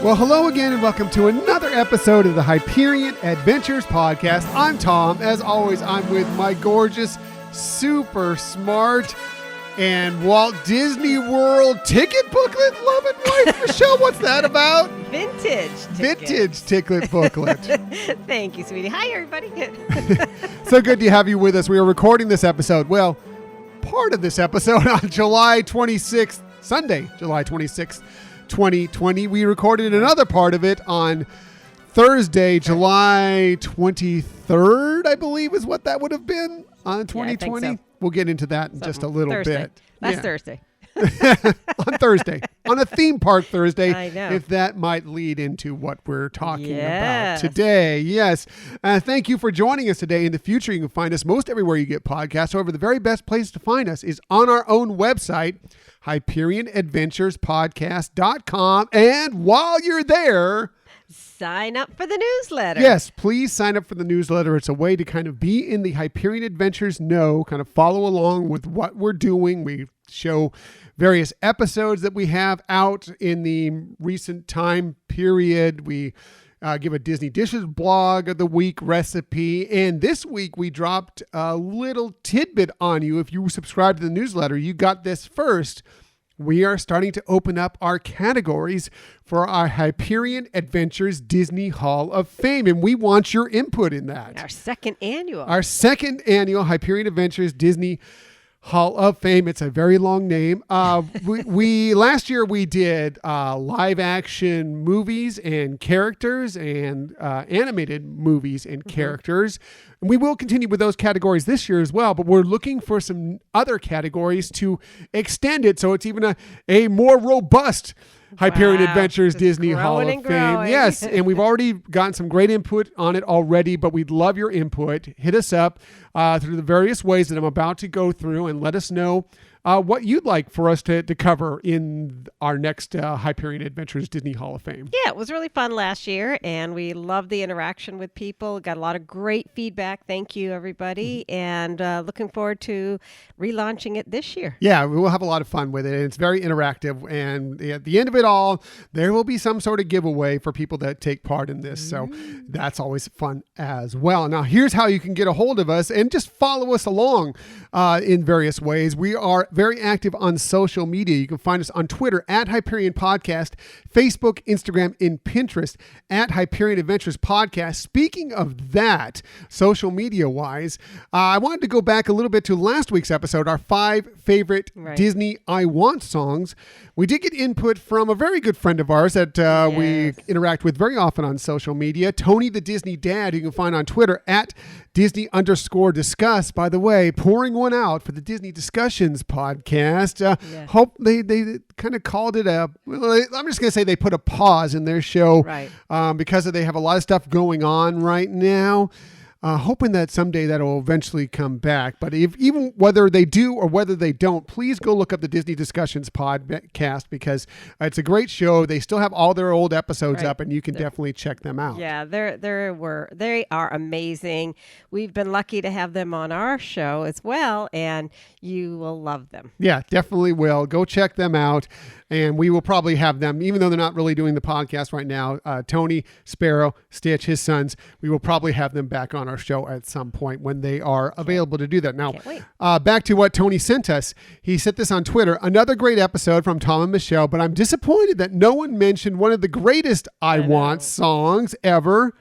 Well, hello again and welcome to another episode of the Hyperion Adventures Podcast. I'm Tom. As always, I'm with my gorgeous, super smart, and Walt Disney World ticket booklet loving wife, Michelle. What's that about? Vintage ticket booklet. Thank you, sweetie. Hi, everybody. So good to have you with us. We are recording this episode, well, part of this episode on July 26th, Sunday, July 26th. 2020. We recorded another part of it on Thursday, July 23rd, I believe is what that would have been on 2020. Yeah, so. We'll get into that in just a little bit. Last Thursday. On Thursday. On a theme park Thursday. I know. If that might lead into what we're talking about today. Yes. Thank you for joining us today. In the future, you can find us most everywhere you get podcasts. However, the very best place to find us is on our own website, HyperionAdventurespodcast.com. And while you're there, sign up for the newsletter. Yes, please sign up for the newsletter. It's a way to kind of be in the Hyperion Adventures know, kind of follow along with what we're doing. We show various episodes that we have out in the recent time period. We give a Disney Dishes blog of the week recipe. And this week we dropped a little tidbit on you. If you subscribe to the newsletter, you got this first. We are starting to open up our categories for our Hyperion Adventures Disney Hall of Fame, and we want your input in that. Our second annual Hyperion Adventures Disney Hall of Fame. It's a very long name. We last year we did live action movies and characters and animated movies and characters. And we will continue with those categories this year as well, but we're looking for some other categories to extend it so it's even a more robust Hyperion Adventures Disney Hall of Fame. Yes, and we've already gotten some great input on it already, but we'd love your input. Hit us up through the various ways that I'm about to go through and let us know what you'd like for us to cover in our next Hyperion Adventures Disney Hall of Fame. Yeah, it was really fun last year, and we loved the interaction with people. Got a lot of great feedback. Thank you, everybody, and looking forward to relaunching it this year. Yeah, we will have a lot of fun with it, and it's very interactive, and at the end of it all, there will be some sort of giveaway for people that take part in this, so that's always fun as well. Now, here's how you can get a hold of us and just follow us along in various ways. We are very active on social media. You can find us on Twitter at Hyperion Podcast, Facebook, Instagram, and Pinterest at Hyperion Adventures Podcast. Speaking of that, social media wise, I wanted to go back a little bit to last week's episode, our 5 favorite Disney I Want songs. We did get input from a very good friend of ours that we interact with very often on social media, Tony the Disney Dad, who you can find on Twitter at Disney_discuss. By the way, pouring one out for the Disney Discussions podcast. Hope they kind of called it I'm just going to say they put a pause in their show because they have a lot of stuff going on right now. Hoping that someday that will eventually come back. But even whether they do or whether they don't, please go look up the Disney Discussions podcast because it's a great show. They still have all their old episodes up, and you can definitely check them out. Yeah, they are amazing. We've been lucky to have them on our show as well, and you will love them. Yeah, definitely will. Go check them out. And we will probably have them, even though they're not really doing the podcast right now, Tony, Sparrow, Stitch, his sons, we will probably have them back on our show at some point when they are available to do that. Now, back to what Tony sent us. He sent this on Twitter. Another great episode from Tom and Michelle, but I'm disappointed that no one mentioned one of the greatest I Want songs ever,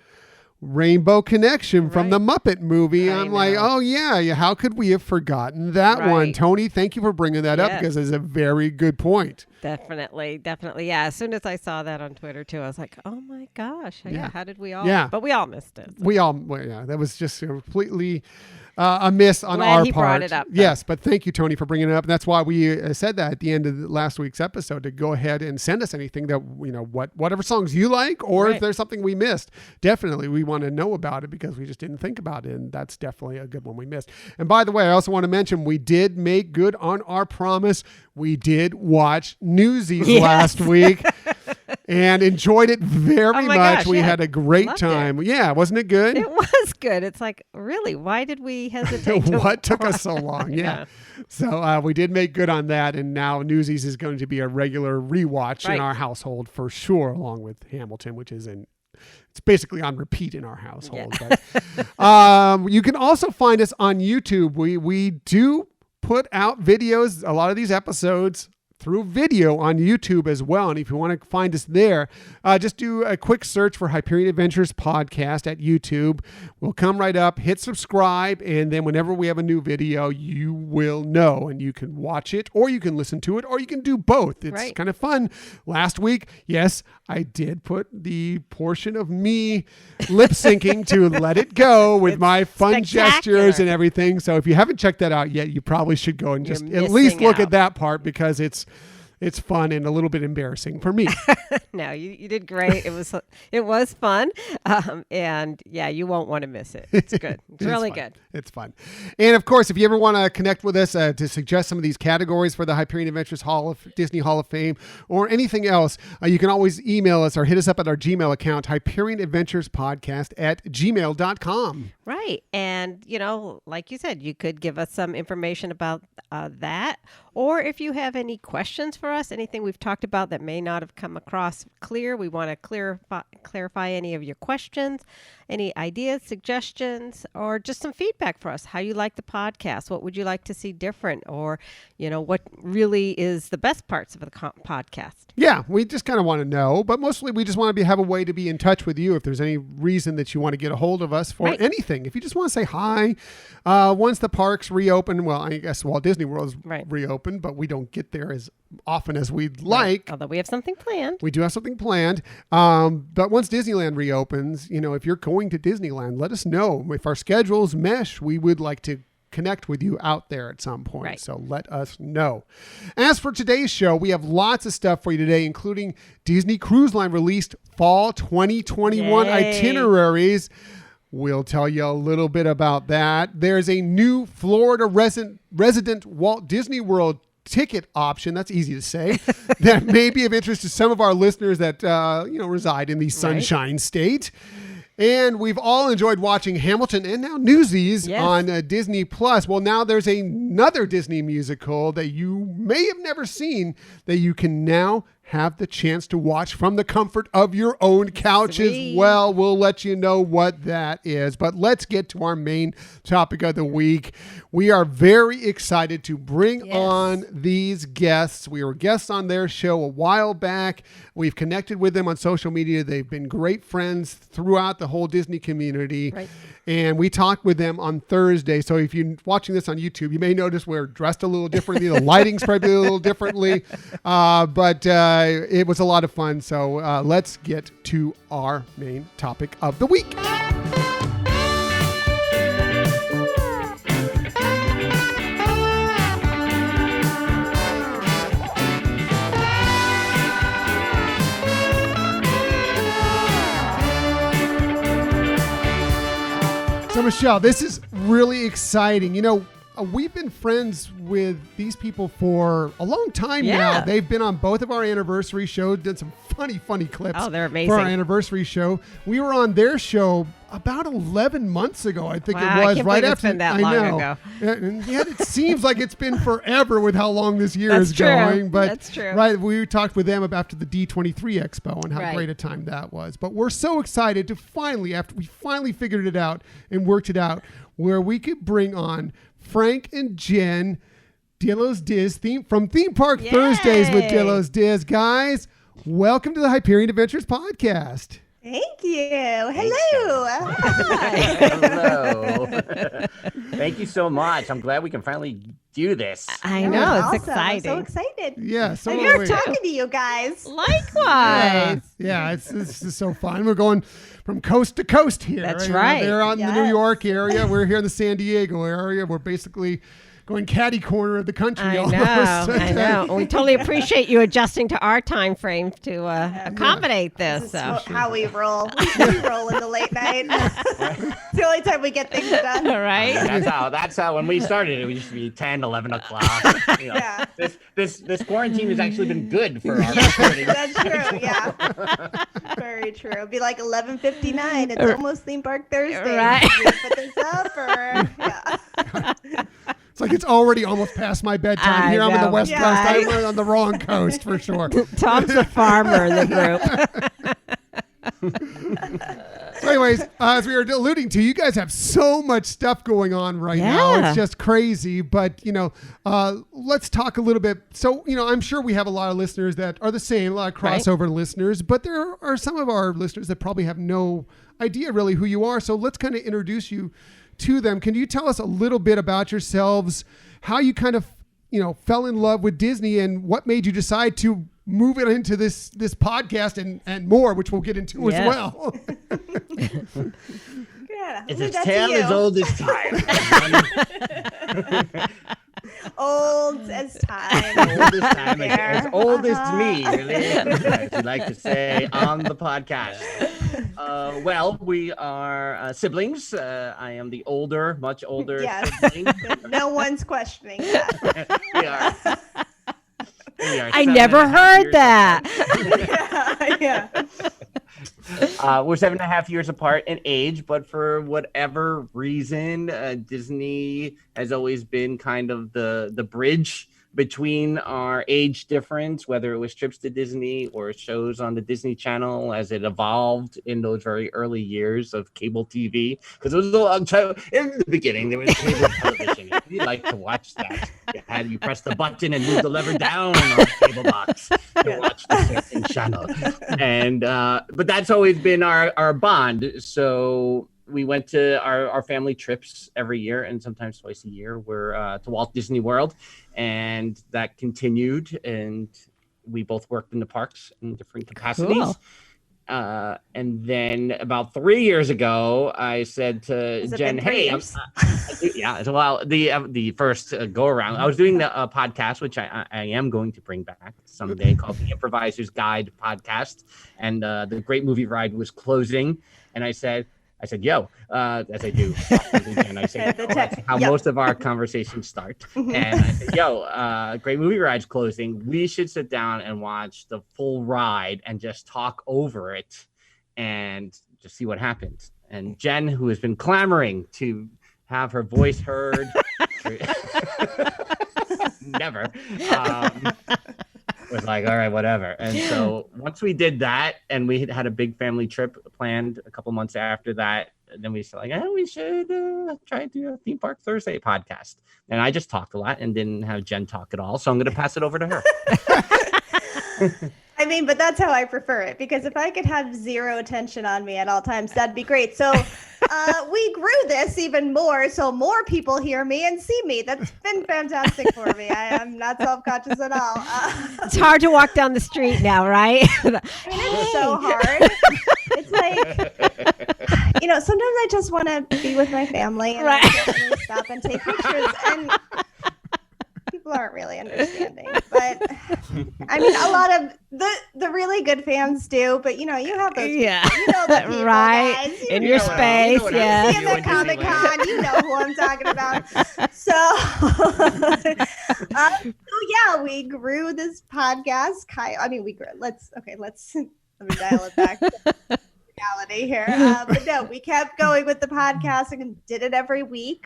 Rainbow Connection from the Muppet movie. I'm like, oh yeah, how could we have forgotten that one? Tony, thank you for bringing that up because it's a very good point. Definitely. Yeah. As soon as I saw that on Twitter too, I was like, oh my gosh. Yeah. How did we all? Yeah. But we all missed it. So. That was just completely a miss on our part. Brought it up. Yes, but thank you, Tony, for bringing it up. And that's why we said that at the end of last week's episode to go ahead and send us anything that, whatever songs you like, or if there's something we missed, definitely we want to know about it because we just didn't think about it. And that's definitely a good one we missed. And by the way, I also want to mention we did make good on our promise. We did watch Newsies last week. and enjoyed it very Oh much. my gosh, We yeah. had a great Loved time. Yeah, wasn't it good? It was good. It's like, really, why did we hesitate? What took us so long? Yeah. So we did make good on that, and now Newsies is going to be a regular rewatch in our household for sure, along with Hamilton, which is it's basically on repeat in our household. Yeah. But, you can also find us on YouTube. We do put out videos, a lot of these episodes through video on YouTube as well. And if you want to find us there, just do a quick search for Hyperion Adventures Podcast at YouTube. We'll come right up, hit subscribe, and then whenever we have a new video, you will know, and you can watch it, or you can listen to it, or you can do both. It's kind of fun. Last week, yes, I did put the portion of me lip syncing to Let It Go with my fun gestures and everything. So if you haven't checked that out yet, you probably should go and just at least look at that part, because it's fun and a little bit embarrassing for me. No, you did great. It was fun. And yeah, you won't want to miss it. It's good. It's really good. It's fun. And of course, if you ever want to connect with us to suggest some of these categories for the Hyperion Adventures Disney Hall of Fame or anything else, you can always email us or hit us up at our Gmail account, HyperionAdventuresPodcast@gmail.com. Right. And, like you said, you could give us some information about that. Or if you have any questions for us, anything we've talked about that may not have come across clear, we want to clarify any of your questions, any ideas, suggestions, or just some feedback for us. How you like the podcast? What would you like to see different? Or, what really is the best parts of the podcast? Yeah, we just kind of want to know, but mostly we just want to have a way to be in touch with you if there's any reason that you want to get a hold of us for anything. If you just want to say hi, once the parks reopen, well, I guess Walt Disney World's reopened, but we don't get there as often as we'd like. Although we have something planned. We do have something planned. But once Disneyland reopens, if you're going to Disneyland, let us know. If our schedules mesh, we would like to connect with you out there at some point. Right. So let us know. As for today's show, we have lots of stuff for you today, including Disney Cruise Line released fall 2021 itineraries. We'll tell you a little bit about that. There's a new Florida resident Walt Disney World ticket option, that's easy to say, that may be of interest to some of our listeners that reside in the Sunshine State. And we've all enjoyed watching Hamilton and now Newsies on Disney Plus. Well, now there's another Disney musical that you may have never seen that you can now have the chance to watch from the comfort of your own couch as well. We'll let you know what that is. But let's get to our main topic of the week. We are very excited to bring on these guests. We were guests on their show a while back. We've connected with them on social media. They've been great friends throughout the whole Disney community. Right. And we talked with them on Thursday. So if you're watching this on YouTube, you may notice we're dressed a little differently. The lighting's probably a little differently. But it was a lot of fun. So let's get to our main topic of the week. So Michelle, this is really exciting. We've been friends with these people for a long time now. They've been on both of our anniversary shows, did some funny clips. Oh, they're amazing. For our anniversary show. We were on their show about 11 months ago, I think it was. I can't right believe after it's been that long ago. And yet it seems like it's been forever with how long this year is going. But that's true. Right, we talked with them after the D23 Expo and how great a time that was. But we're so excited to finally, after we finally figured it out and worked it out, where we could bring on Frank and Jen, Dillo's Diz from Theme Park Thursdays with Dillo's Diz. Guys, welcome to the Hyperion Adventures podcast. Thank you. Hello. Hi. Hello. Thank you so much. I'm glad we can finally do this. I know. It's awesome. exciting. I'm so excited. Yeah. So I'm here talking to you guys. Likewise. Yeah, it's so fun. We're going from coast to coast here. That's right. They're out in the New York area. We're here in the San Diego area. We're basically going catty corner of the country. I almost. know. I know. We totally appreciate you adjusting to our time frame to accommodate this. This So. is how we roll. We roll in the late night. It's the only time we get things done. All right. That's how when we started, it used to be 10, 11 o'clock. You know, Yeah. This quarantine has actually been good for our recording. That's true. Yeah. Very true. It'd be like 11:59. It's almost theme park Thursday. Right. Should we put this up or yeah. It's like it's already almost past my bedtime. I Here I'm in the know. West Yeah. Coast. I'm on the wrong coast for sure. Tom's the farmer in the group. So anyways, as we were alluding to, you guys have so much stuff going on right now. Yeah. It's just crazy. But, let's talk a little bit. So, I'm sure we have a lot of listeners that are the same, a lot of crossover listeners, but there are some of our listeners that probably have no idea really who you are. So let's kind of introduce you to them. Can you tell us a little bit about yourselves, how you kind of, fell in love with Disney and what made you decide to move it into this podcast and more, which we'll get into as well. Yeah. It's Leave a that to tale you. as old as time. Old as time. Old as time. There. As old as me, really, as we like to say on the podcast. Well, we are siblings. I am the much older Yes. sibling. No one's questioning that. we are I 7.5 never heard years that. Yeah. We're 7.5 years apart in age, but for whatever reason, Disney has always been kind of the bridge between our age difference, whether it was trips to Disney or shows on the Disney Channel as it evolved in those very early years of cable TV. Because it was a long time in the beginning, there was cable television. If you like to watch that, you press the button and move the lever down on the cable box to watch the certain channel. And but that's always been our bond. So we went to our family trips every year, and sometimes twice a year. We're to Walt Disney World, and that continued. And we both worked in the parks in different capacities. Cool. And then about 3 years ago, I said to Has it Jen, been 3 "Hey, years? yeah, well, the first go around, I was doing the podcast, which I am going to bring back someday, called the Improviser's Guide podcast, and the Great Movie Ride was closing, and I said, yo, as I do. And I say, that's how most of our conversations start. And I said, yo, Great Movie Ride's closing. We should sit down and watch the full ride and just talk over it and just see what happens. And Jen, who has been clamoring to have her voice heard, never, was like, all right, whatever. And so once we did that, and we had a big family trip planned a couple months after that, then we said, like, we should try to do a Theme Park Thursday podcast. And I just talked a lot and didn't have Jen talk at all. So I'm going to pass it over to her. I mean, but that's how I prefer it, because if I could have zero attention on me at all times, that'd be great. So we grew this even more, so more people hear me and see me. That's been fantastic for me. I am not self-conscious at all. It's hard to walk down the street now, right? I mean, it's so hard. It's like, sometimes I just want to be with my family and Right. I can't really stop and take pictures. And people aren't really understanding. But I mean, a lot of the really good fans do. But you have those. Yeah. People. You know the people, Right. guys. In your space, yeah. See them at Comic-Con, you know who I'm talking about. So, yeah, we grew this podcast. We grew. Let's let me dial it back to reality here. But no, we kept going with the podcast and did it every week.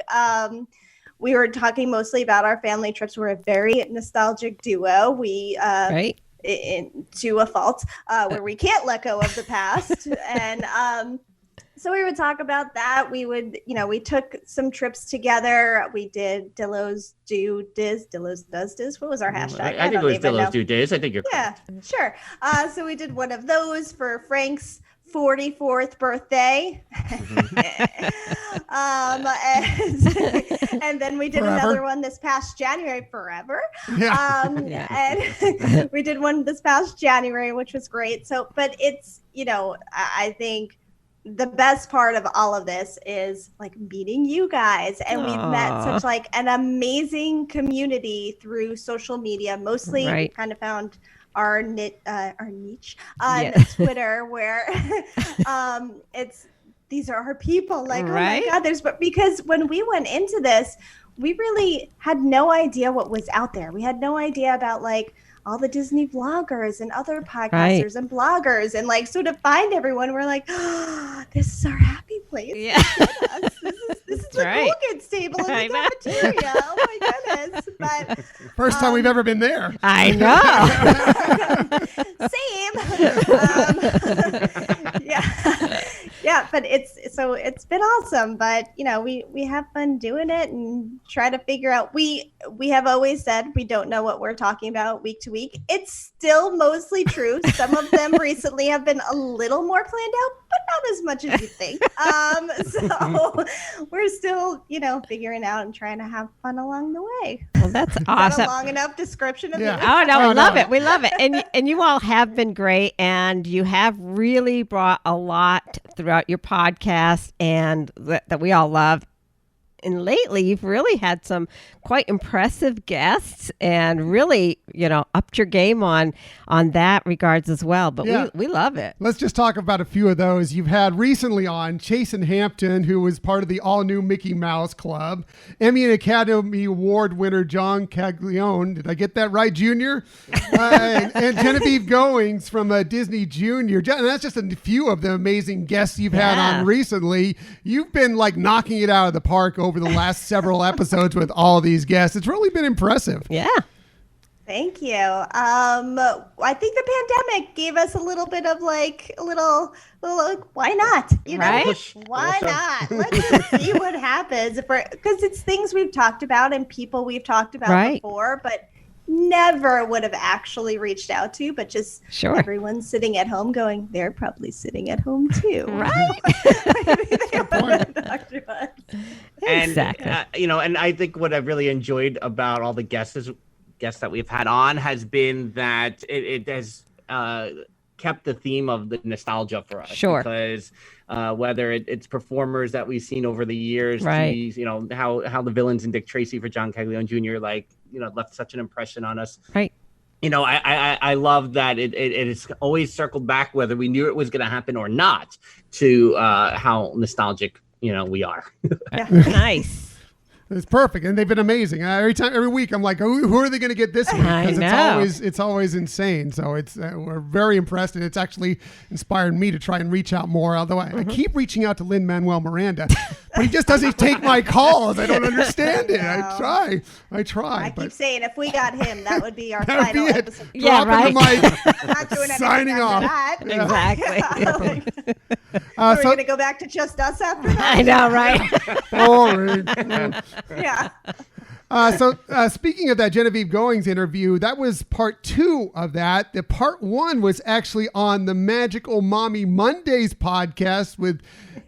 We were talking mostly about our family trips. We're a very nostalgic duo. We Right. To a fault, where we can't let go of the past. And so we would talk about that. We would, we took some trips together. We did Dillo's Do Diz. Dillo's Does Diz. What was our hashtag? I think it was Dillo's Do Diz. I think you're correct. Yeah, sure. So we did one of those for Frank's 44th birthday. And then we did another one this past January, forever. Yeah. And we did one this past January, which was great. So, but it's, I think the best part of all of this is like meeting you guys, and we've met such like an amazing community through social media. Mostly we've kind of found our niche on Twitter, where these are our people, like, oh my God, because when we went into this, we really had no idea what was out there. We had no idea about like all the Disney vloggers and other podcasters and bloggers, and like, so to find everyone, we're like, oh, this is our happy place. Yeah. This is the cool kids table in the cafeteria. Oh my goodness. But first time we've ever been there. I know. Same. Yeah, but it's been awesome. But you know, we have fun doing it and try to figure out. We have always said we don't know what we're talking about week to week. It's still mostly true. Some of them recently have been a little more planned out, but not as much as you think. So we're still, you know, figuring out and trying to have fun along the way. Well, that's awesome. Is that a long enough description of the Oh no, we love it. We love it. And you all have been great, and you have really brought a lot throughout your podcast, and that we all love. And lately, you've really had some quite impressive guests, and really, you know, upped your game on that regards as well. But we love it. Let's just talk about a few of those. You've had recently on Chasen Hampton, who was part of the all-new Mickey Mouse Club. Emmy and Academy Award winner John Caglione. Did I get that right, Junior? And Genevieve Goings from Disney Junior. And that's just a few of the amazing guests you've had on recently. You've been like knocking it out of the park over the last several episodes with all these guests. It's really been impressive. Yeah. Thank you. I think the pandemic gave us a little bit of like a little why not? You know, why not? Let's just see what happens. Because it's things we've talked about and people we've talked about before, but never would have actually reached out to, but just everyone's sitting at home going, they're probably sitting at home too. Right. Maybe they want to talk to us. Exactly. You know, and I think what I've really enjoyed about all the guests that we've had on has been that it has kept the theme of the nostalgia for us. Sure. Because whether it's performers that we've seen over the years, you know, how the villains in Dick Tracy for John Caglione Jr. like, you know, left such an impression on us. Right. You know, I love that it is always circled back, whether we knew it was going to happen or not, to how nostalgic, you know, we are. Nice. It's perfect, and they've been amazing. Every week, I'm like, who are they going to get this week? Because it's always insane. So we're very impressed, and it's actually inspired me to try and reach out more. Although I keep reaching out to Lin-Manuel Miranda, but he just doesn't take my calls. I don't understand it. I try. I keep saying if we got him, that would be our final episode. Yeah, right. Not doing signing off. That. Exactly. We're going to go back to just us after that. I know, right? Boring. Yeah. So speaking of that Genevieve Goings interview, that was part 2 of that. The part 1 was actually on the Magical Mommy Mondays podcast with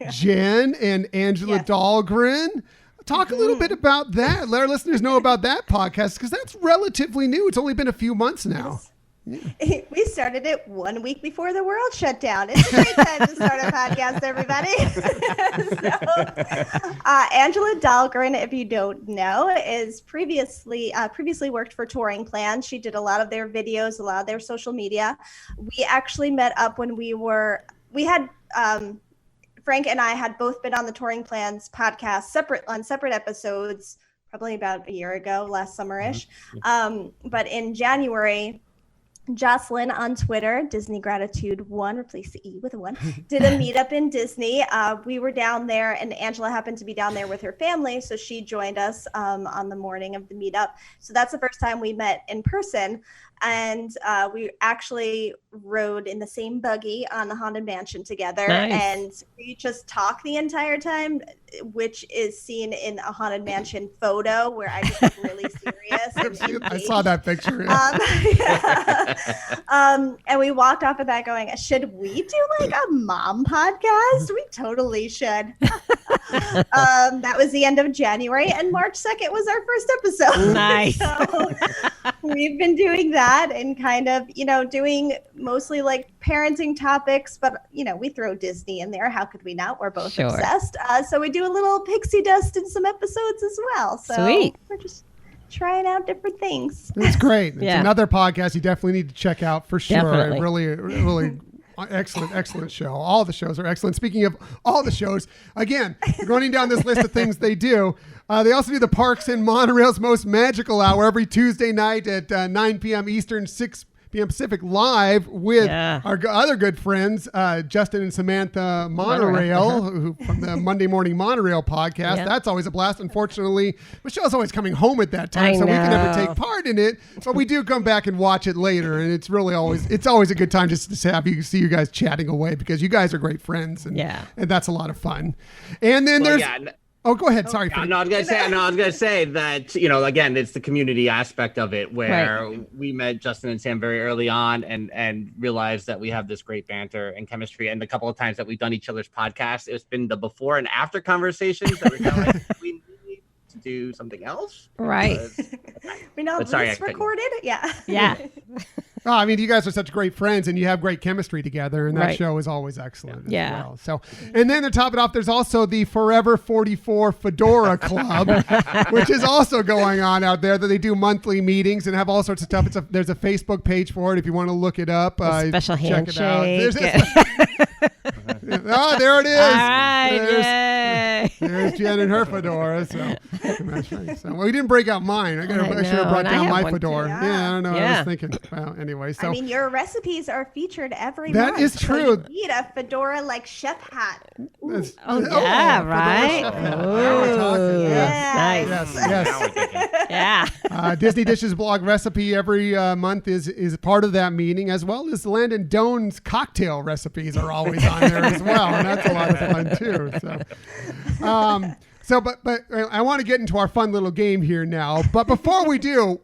Jen and Angela Dahlgren. Talk a little bit about that. Let our listeners know about that podcast, because that's relatively new. It's only been a few months now. We started it 1 week before the world shut down. It's a great time to start a podcast, everybody. Angela Dahlgren, if you don't know, is previously worked for Touring Plans. She did a lot of their videos, a lot of their social media. We actually met up when Frank and I had both been on the Touring Plans podcast separate episodes, probably about a year ago, last summer-ish. But in January, Jocelyn on Twitter, Disney Gratitude 1, replace the E with a 1, did a meetup in Disney. We were down there, and Angela happened to be down there with her family, so she joined us on the morning of the meetup. So that's the first time we met in person. And we actually rode in the same buggy on the Haunted Mansion together. Nice. And we just talked the entire time, which is seen in a Haunted Mansion photo where I just look really serious. I saw that picture. And we walked off of that going, should we do like a mom podcast? We totally should. That was the end of January, and March 2nd was our first episode. Nice. So we've been doing that and kind of, doing mostly like parenting topics, but, we throw Disney in there. How could we not? We're both Sure. obsessed. So we do a little pixie dust in some episodes as well. So Sweet. we're just trying out different things. It's great. It's Yeah. another podcast you definitely need to check out for sure. Definitely. Really excellent show. All the shows are excellent. Speaking of all the shows, again, running down this list of things they do, they also do the Parks and Monorail's Most Magical Hour every Tuesday night at 9 p.m. Eastern, 6 p.m. Pacific, live with our other good friends, Justin and Samantha Monorail, who from the Monday Morning Monorail podcast. Yep. That's always a blast. Unfortunately, Michelle's always coming home at that time, I so we can never know. take part in it. But we do come back and watch it later, and it's really always a good time just to have see you guys chatting away, because you guys are great friends, and that's a lot of fun. And then Oh, go ahead. Sorry. I was gonna say that, again, it's the community aspect of it where we met Justin and Sam very early on and realized that we have this great banter and chemistry. And the couple of times that we've done each other's podcasts, it's been the before and after conversations that we're kind of like, we need to do something else. Right. We know this recorded. Yeah. Yeah. Oh, I mean, you guys are such great friends, and you have great chemistry together, and that show is always excellent as well. So, and then to top it off, there's also the Forever 44 Fedora Club, which is also going on out there. That they do monthly meetings and have all sorts of stuff. There's a Facebook page for it if you want to look it up. Special check handshake. There it is. All right, there's Jen and her fedora. So well, we didn't break out mine. I should have brought down my fedora. Yeah, I don't know. I was thinking. Well, anyway, so I mean, your recipes are featured every that month. is true. So you need a fedora like chef hat. Right. Yes. Yeah. Disney Dishes blog recipe every month is part of that meeting, as well as Landon Doan's cocktail recipes are always on there as well, and that's a lot of fun too. So, but I want to get into our fun little game here now. But before we do,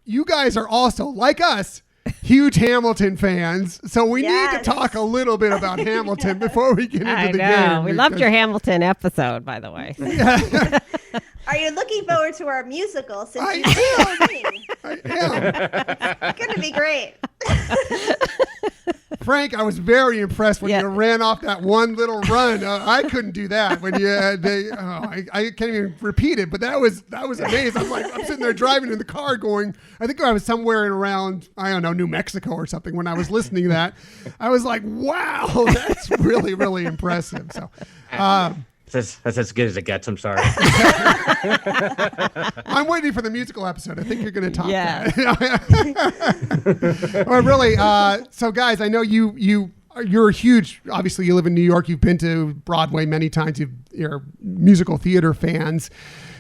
you guys are also, like us, huge Hamilton fans. So we need to talk a little bit about Hamilton before we get into the game. We loved your Hamilton episode, by the way. Are you looking forward to our musical? Since I am. It's going to be great. Frank, I was very impressed when you ran off that one little run. I couldn't do that when I can't even repeat it, but that was amazing. I'm sitting there driving in the car going, I think I was somewhere in around, I don't know, New Mexico or something when I was listening to that. I was like, wow, that's really, really impressive. So, that's as good as it gets. I'm sorry. I'm waiting for the musical episode. I think you're going to top that. Well, really. So, guys, I know you're huge. Obviously, you live in New York. You've been to Broadway many times. You're musical theater fans.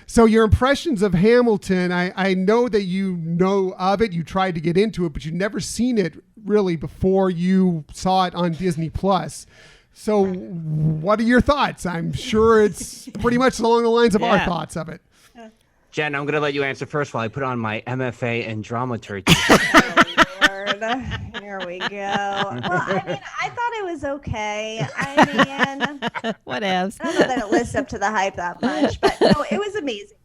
So your impressions of Hamilton, I know that you know of it. You tried to get into it, but you've never seen it really before you saw it on Disney Plus. So what are your thoughts? I'm sure it's pretty much along the lines of our thoughts of it. Jen, I'm going to let you answer first while I put on my MFA in dramaturgy. Oh, Lord. Here we go. Well, I mean, I thought it was okay. What else? I don't know that it lives up to the hype that much, but no, it was amazing.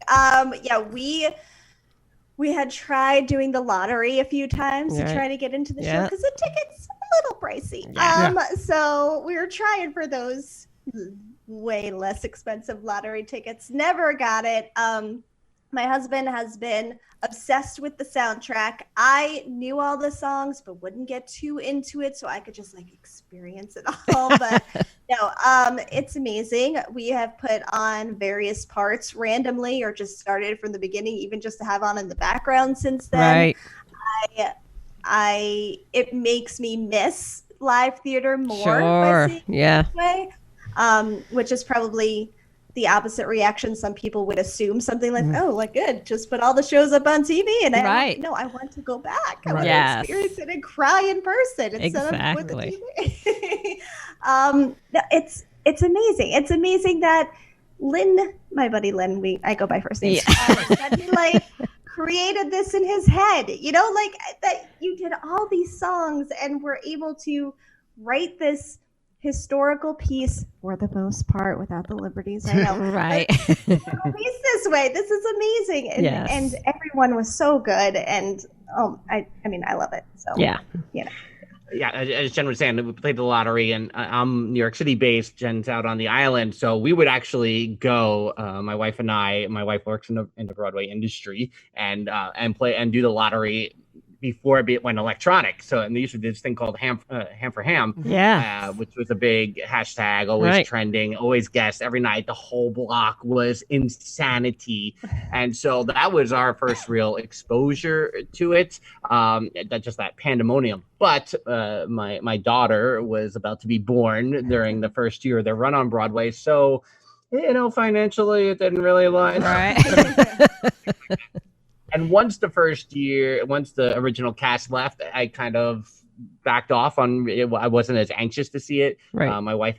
We had tried doing the lottery a few times to try to get into the show because the tickets are a little pricey. So we were trying for those way less expensive lottery tickets. Never got it. My husband has been obsessed with the soundtrack. I knew all the songs, but wouldn't get too into it, so I could just experience it all. But no, it's amazing. We have put on various parts randomly, or just started from the beginning, even just to have on in the background since then. Right. It makes me miss live theater more. By seeing it this way, which is probably the opposite reaction some people would assume, something like, good, just put all the shows up on TV, and I want to go back. I want to experience it and cry in person instead of with the TV. It's amazing. It's amazing that Lynn, my buddy Lynn, I go by first name, that he created this in his head, that you did all these songs and were able to write this historical piece for the most part, without the liberties. I know, Right. historical piece this way. This is amazing, and Yes. and everyone was so good, and I mean, I love it. So Yeah. you know. Yeah, as Jen was saying, we played the lottery, and I'm New York City based. Jen's out on the island, so we would actually go. My wife and I. My wife works in the Broadway industry, and play and do the lottery before it went electronic. So, and they used to do this thing called ham for ham, Yeah. which was a big hashtag, always Right. trending, always guests every night. The whole block was insanity, and so that was our first real exposure to it. That pandemonium. But my daughter was about to be born during the first year of their run on Broadway, so financially it didn't really line. Right. And once the original cast left, I kind of backed off on it. I wasn't as anxious to see it. Right. My wife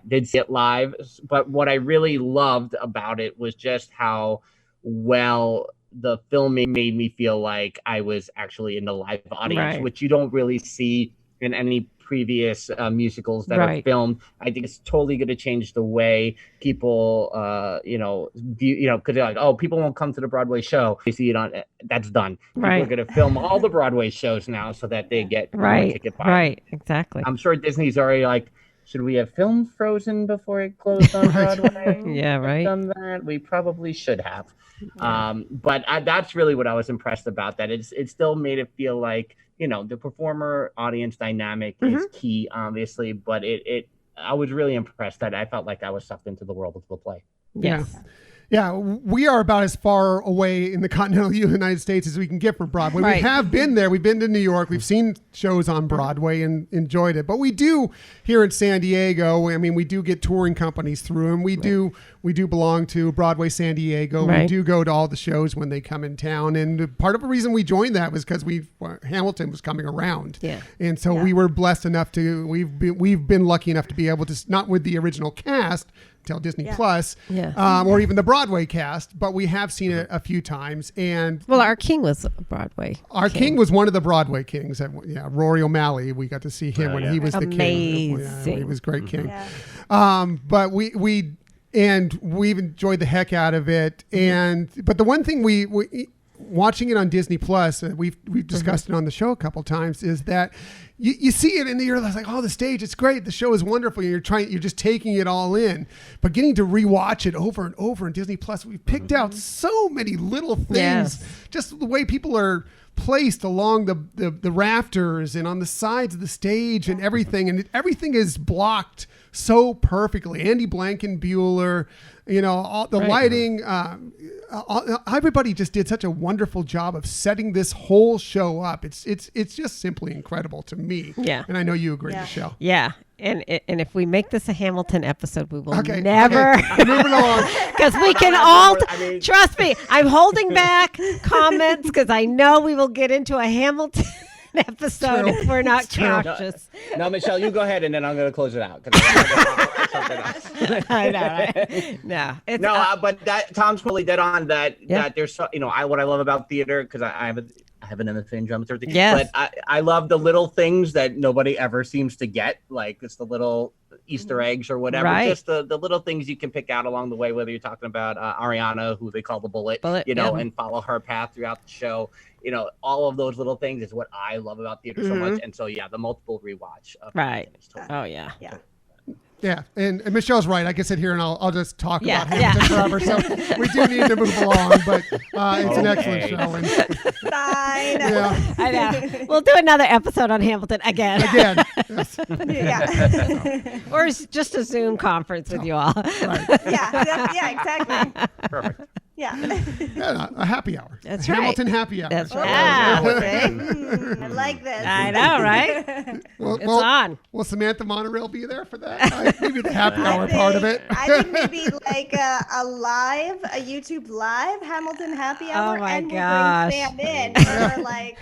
did see it live, but what I really loved about it was just how well the filming made me feel like I was actually in the live audience, Right. which you don't really see in any previous musicals that are Right. filmed. I think it's totally going to change the way people, because they're like, oh, people won't come to the Broadway show. They see it on, that's done. Right. People are going to film all the Broadway shows now so that they get more Right. ticket buy. Right. Exactly. I'm sure Disney's already like, should we have filmed Frozen before it closed on Broadway? Yeah. Right. Done that? We probably should have. But that's really what I was impressed about. That it still made it feel like the performer audience dynamic is key, obviously. But I was really impressed that I felt like I was sucked into the world of the play. Yes. Yeah, we are about as far away in the continental United States as we can get from Broadway. Right. We have been there. We've been to New York. We've seen shows on Broadway and enjoyed it. But we do here in San Diego. I mean, we do get touring companies through, and we do belong to Broadway San Diego. Right. We do go to all the shows when they come in town. And part of the reason we joined that was because Hamilton was coming around. Yeah. And so we were blessed enough to we've been lucky enough to be able to, not with the original cast till Disney Plus, or even the Broadway cast, but we have seen it a few times. And Well, our king was a Broadway. our king was one of the Broadway kings. Rory O'Malley. We got to see him when he was the king. Amazing. He was a great king. Yeah. But we've enjoyed the heck out of it. But the one thing we watching it on Disney Plus, we've discussed it on the show a couple times, is that you see it and you're like, oh, the stage, it's great, the show is wonderful, you're just taking it all in. But getting to rewatch it over and over in Disney Plus, we've picked out so many little things, just the way people are placed along the rafters and on the sides of the stage and everything is blocked so perfectly. Andy Blankenbuehler, all the lighting, everybody just did such a wonderful job of setting this whole show up. It's just simply incredible to me. Yeah. And I know you agree, Michelle. Yeah. And if we make this a Hamilton episode, we will Okay, never, moving along. because we can all, trust me, I'm holding back comments because I know we will get into a Hamilton episode if we're not cautious. No, Michelle, you go ahead, and then I'm going to close it out. I know, right? No, it's but that Tom's totally dead on that. That there's what I love about theater, because I have an MFA in dramaturgy. Yes. But I love the little things that nobody ever seems to get, like it's the little Easter eggs or whatever. Right. Just the little things you can pick out along the way, whether you're talking about Ariana, who they call the bullet, and follow her path throughout the show. All of those little things is what I love about theater so much. And so, the multiple rewatch. Right. Totally Oh, yeah. Yeah. Yeah, and Michelle's right. I can sit here and I'll just talk Yeah, about Hamilton forever. So we do need to move along, but it's an excellent Okay. show. And, Fine. yeah, I know. We'll do another episode on Hamilton again. yes. Yeah. Or just a Zoom conference with you all. Right. Yeah, exactly. Perfect. Yeah. Yeah, a happy hour. That's a right. Hamilton happy hour. That's So, right. yeah. I like this. I know, right? Well, It's on. Will Samantha Monorail be there for that? Maybe the happy hour part of it. I think maybe like a YouTube live Hamilton happy hour, Oh my and gosh. we'll bring Sam in. And we're like,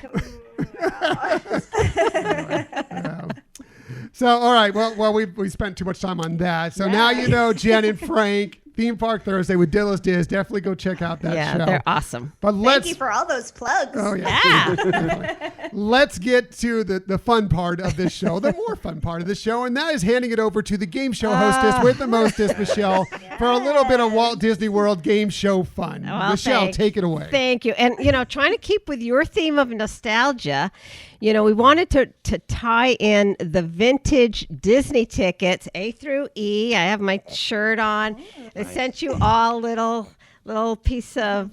So, all right. Well, we spent too much time on that. So now you know Jen and Frank, Theme Park Thursday with Dillo's Diz. Definitely go check out that show. Yeah, they're awesome. But Thank you for all those plugs. Oh, yeah. Yeah. Let's get to the fun part of this show, the more fun part of the show, and that is handing it over to the game show hostess with the Mostest, Michelle, for a little bit of Walt Disney World game show fun. Well, Michelle, take it away. Thank you. And, trying to keep with your theme of nostalgia, we wanted to tie in the vintage Disney tickets, A through E. I have my shirt on. I sent you all little piece of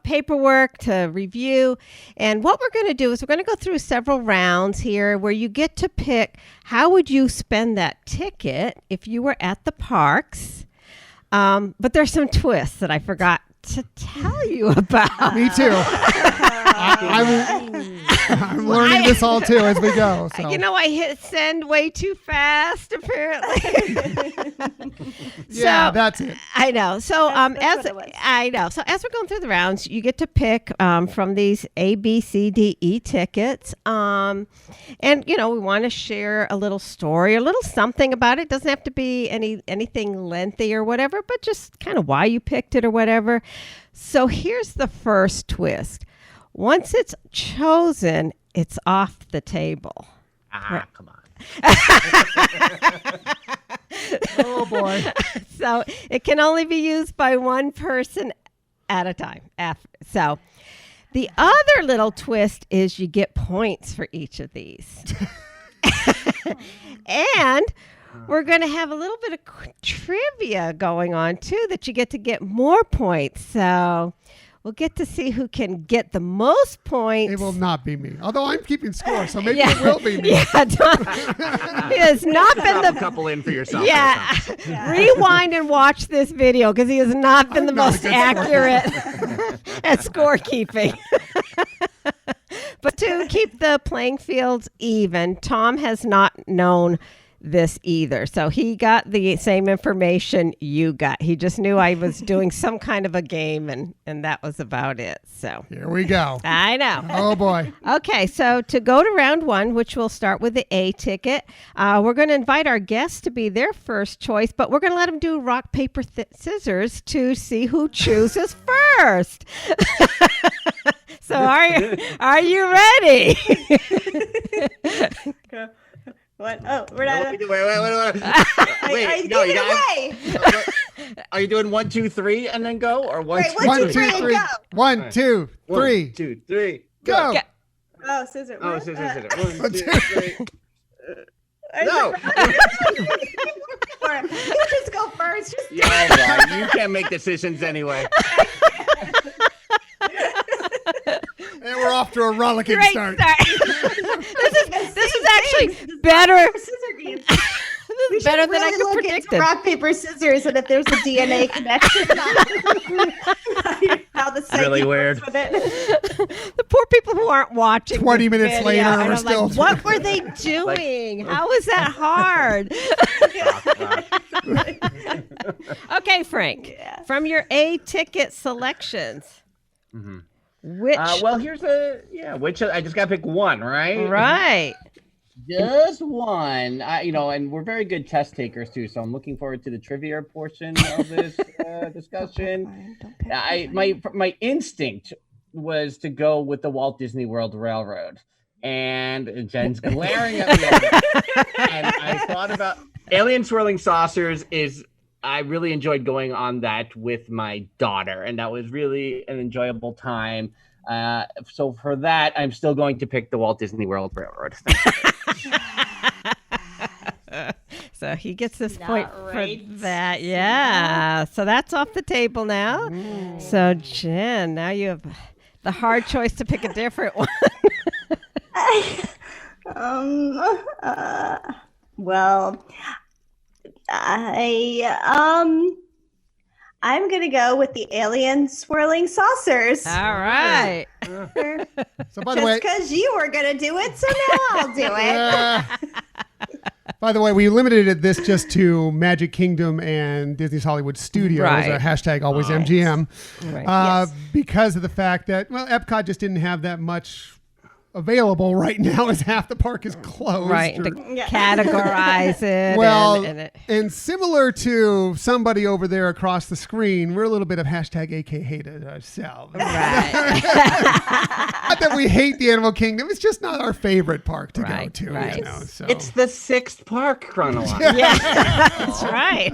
paperwork to review. And what we're going to do is we're going to go through several rounds here where you get to pick how would you spend that ticket if you were at the parks. But there's some twists that I forgot to tell you about. Me too. I'm learning this all too as we go. So. I hit send way too fast, apparently. Yeah, that's it. I know. So That's what it was. I know. So as we're going through the rounds, you get to pick from these A, B, C, D, E tickets. And we want to share a little story, a little something about it. Doesn't have to be anything lengthy or whatever, but just kind of why you picked it or whatever. So here's the first twist. Once it's chosen, it's off the table. Come on. Oh, boy. So it can only be used by one person at a time. So the other little twist is you get points for each of these. And we're going to have a little bit of trivia going on, too, that you get more points. So we'll get to see who can get the most points. It will not be me. Although I'm keeping score, so maybe it will be me. Yeah, Tom, he has not been Drop a couple in for yourself. Yeah. Rewind and watch this video because he has not been the I'm not a most good accurate at scorekeeping. But to keep the playing fields even, Tom has not known this either. So he got the same information you got. He just knew I was doing some kind of a game and that was about it. So Here we go. I know. Oh, boy. Okay, so to go to round one, which we'll start with the A ticket, we're going to invite our guests to be their first choice, but we're going to let them do rock, paper, scissors to see who chooses first. So are you ready? What? Oh, we're not. Wait. Wait, No, give you it away. Are you doing 1, 2, 3 and then go, or one, Right, two, 1, 2, 1, 2, 3, and 3. go. 1, 2, 3. 1, 2, 3, Go. Go. Oh, scissors. Oh, What? scissors. 1, 2, 3. I No. You just go first. Just Yeah, right. You can't make decisions anyway. And we're off to a rollicking Great start. start. This is actually better. Scissor games. This is better than I could look predict into it. rock, paper, scissors, and if there's a DNA connection. How the Really psyche weird. works with it. The poor people who aren't watching. 20 this minutes video, later, and we're I'm still- like, what were they doing? How was that hard? Okay, Frank. Yeah. From your A ticket selections, which Well, here's which I just got to pick one, right? right? Just one. And we're very good test takers too, so I'm looking forward to the trivia portion of this discussion. My instinct was to go with the Walt Disney World Railroad, and Jen's glaring at me, and I thought about Alien Swirling Saucers. I really enjoyed going on that with my daughter, and that was really an enjoyable time. So for that, I'm still going to pick the Walt Disney World Railroad. So he gets this Not point right. for that. Yeah. So that's off the table now. So Jen, now you have the hard choice to pick a different one. Well, I'm gonna go with the Alien Swirling Saucers. All right. So, by the way, Just because you were gonna do it, so now I'll do it. by the way, we limited this just to Magic Kingdom and Disney's Hollywood Studios. Right. Hashtag always MGM. Right. Yes. Because of the fact that, Epcot just didn't have that much available right now, as half the park is closed. Right. or- To categorize it. Well, and it, and similar to somebody over there across the screen, we're a little bit of hashtag AK hated ourselves. right. Not that we hate the Animal Kingdom, it's just not our favorite park to go Right, to. right. You know, so. It's the 6th park chronologically. Yeah, that's right.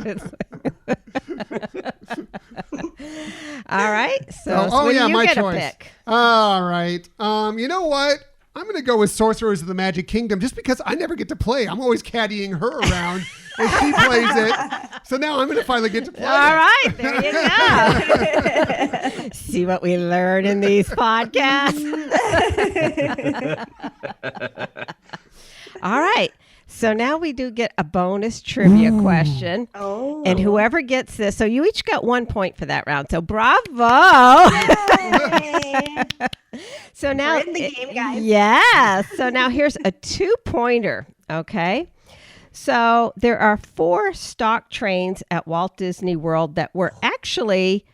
All right. So, Sweetie, you my get choice. a pick. All right. You know what? I'm going to go with Sorcerers of the Magic Kingdom just because I never get to play. I'm always caddying her around as she plays it. So now I'm going to finally get to play. All right. There you go. See what we learn in these podcasts. All right. So now we do get a bonus trivia question. Oh. And whoever gets this, so you each got 1 point for that round. So bravo. Yay. So now We're in the game, guys. Yeah. So now here's a 2-pointer. Okay. So there are 4 stock trains at Walt Disney World that were actually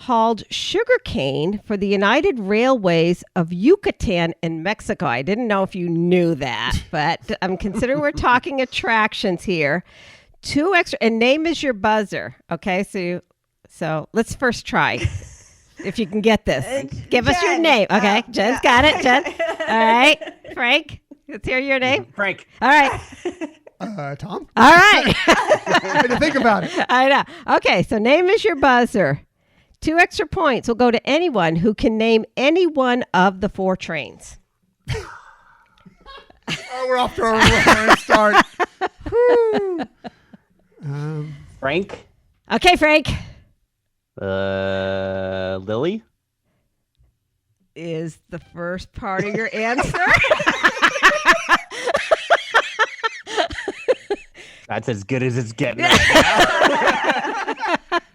hauled sugarcane for the United Railways of Yucatan in Mexico. I didn't know if you knew that, but I'm considering we're talking attractions here. 2 extra, and name is your buzzer. Okay, so let's first try. If you can get this, give us your Jen. name. Okay, Oh, Jen's yeah. got it. Jen. All right, Frank. Let's hear your name. Frank. All right. Tom? All right. I had to think about it. I know. Okay, so name is your buzzer. 2 extra points will go to anyone who can name any one of the 4 trains. Oh, we're off to a start. Frank. Okay, Frank. Lily. Is the first part of your answer? That's as good as it's getting right now.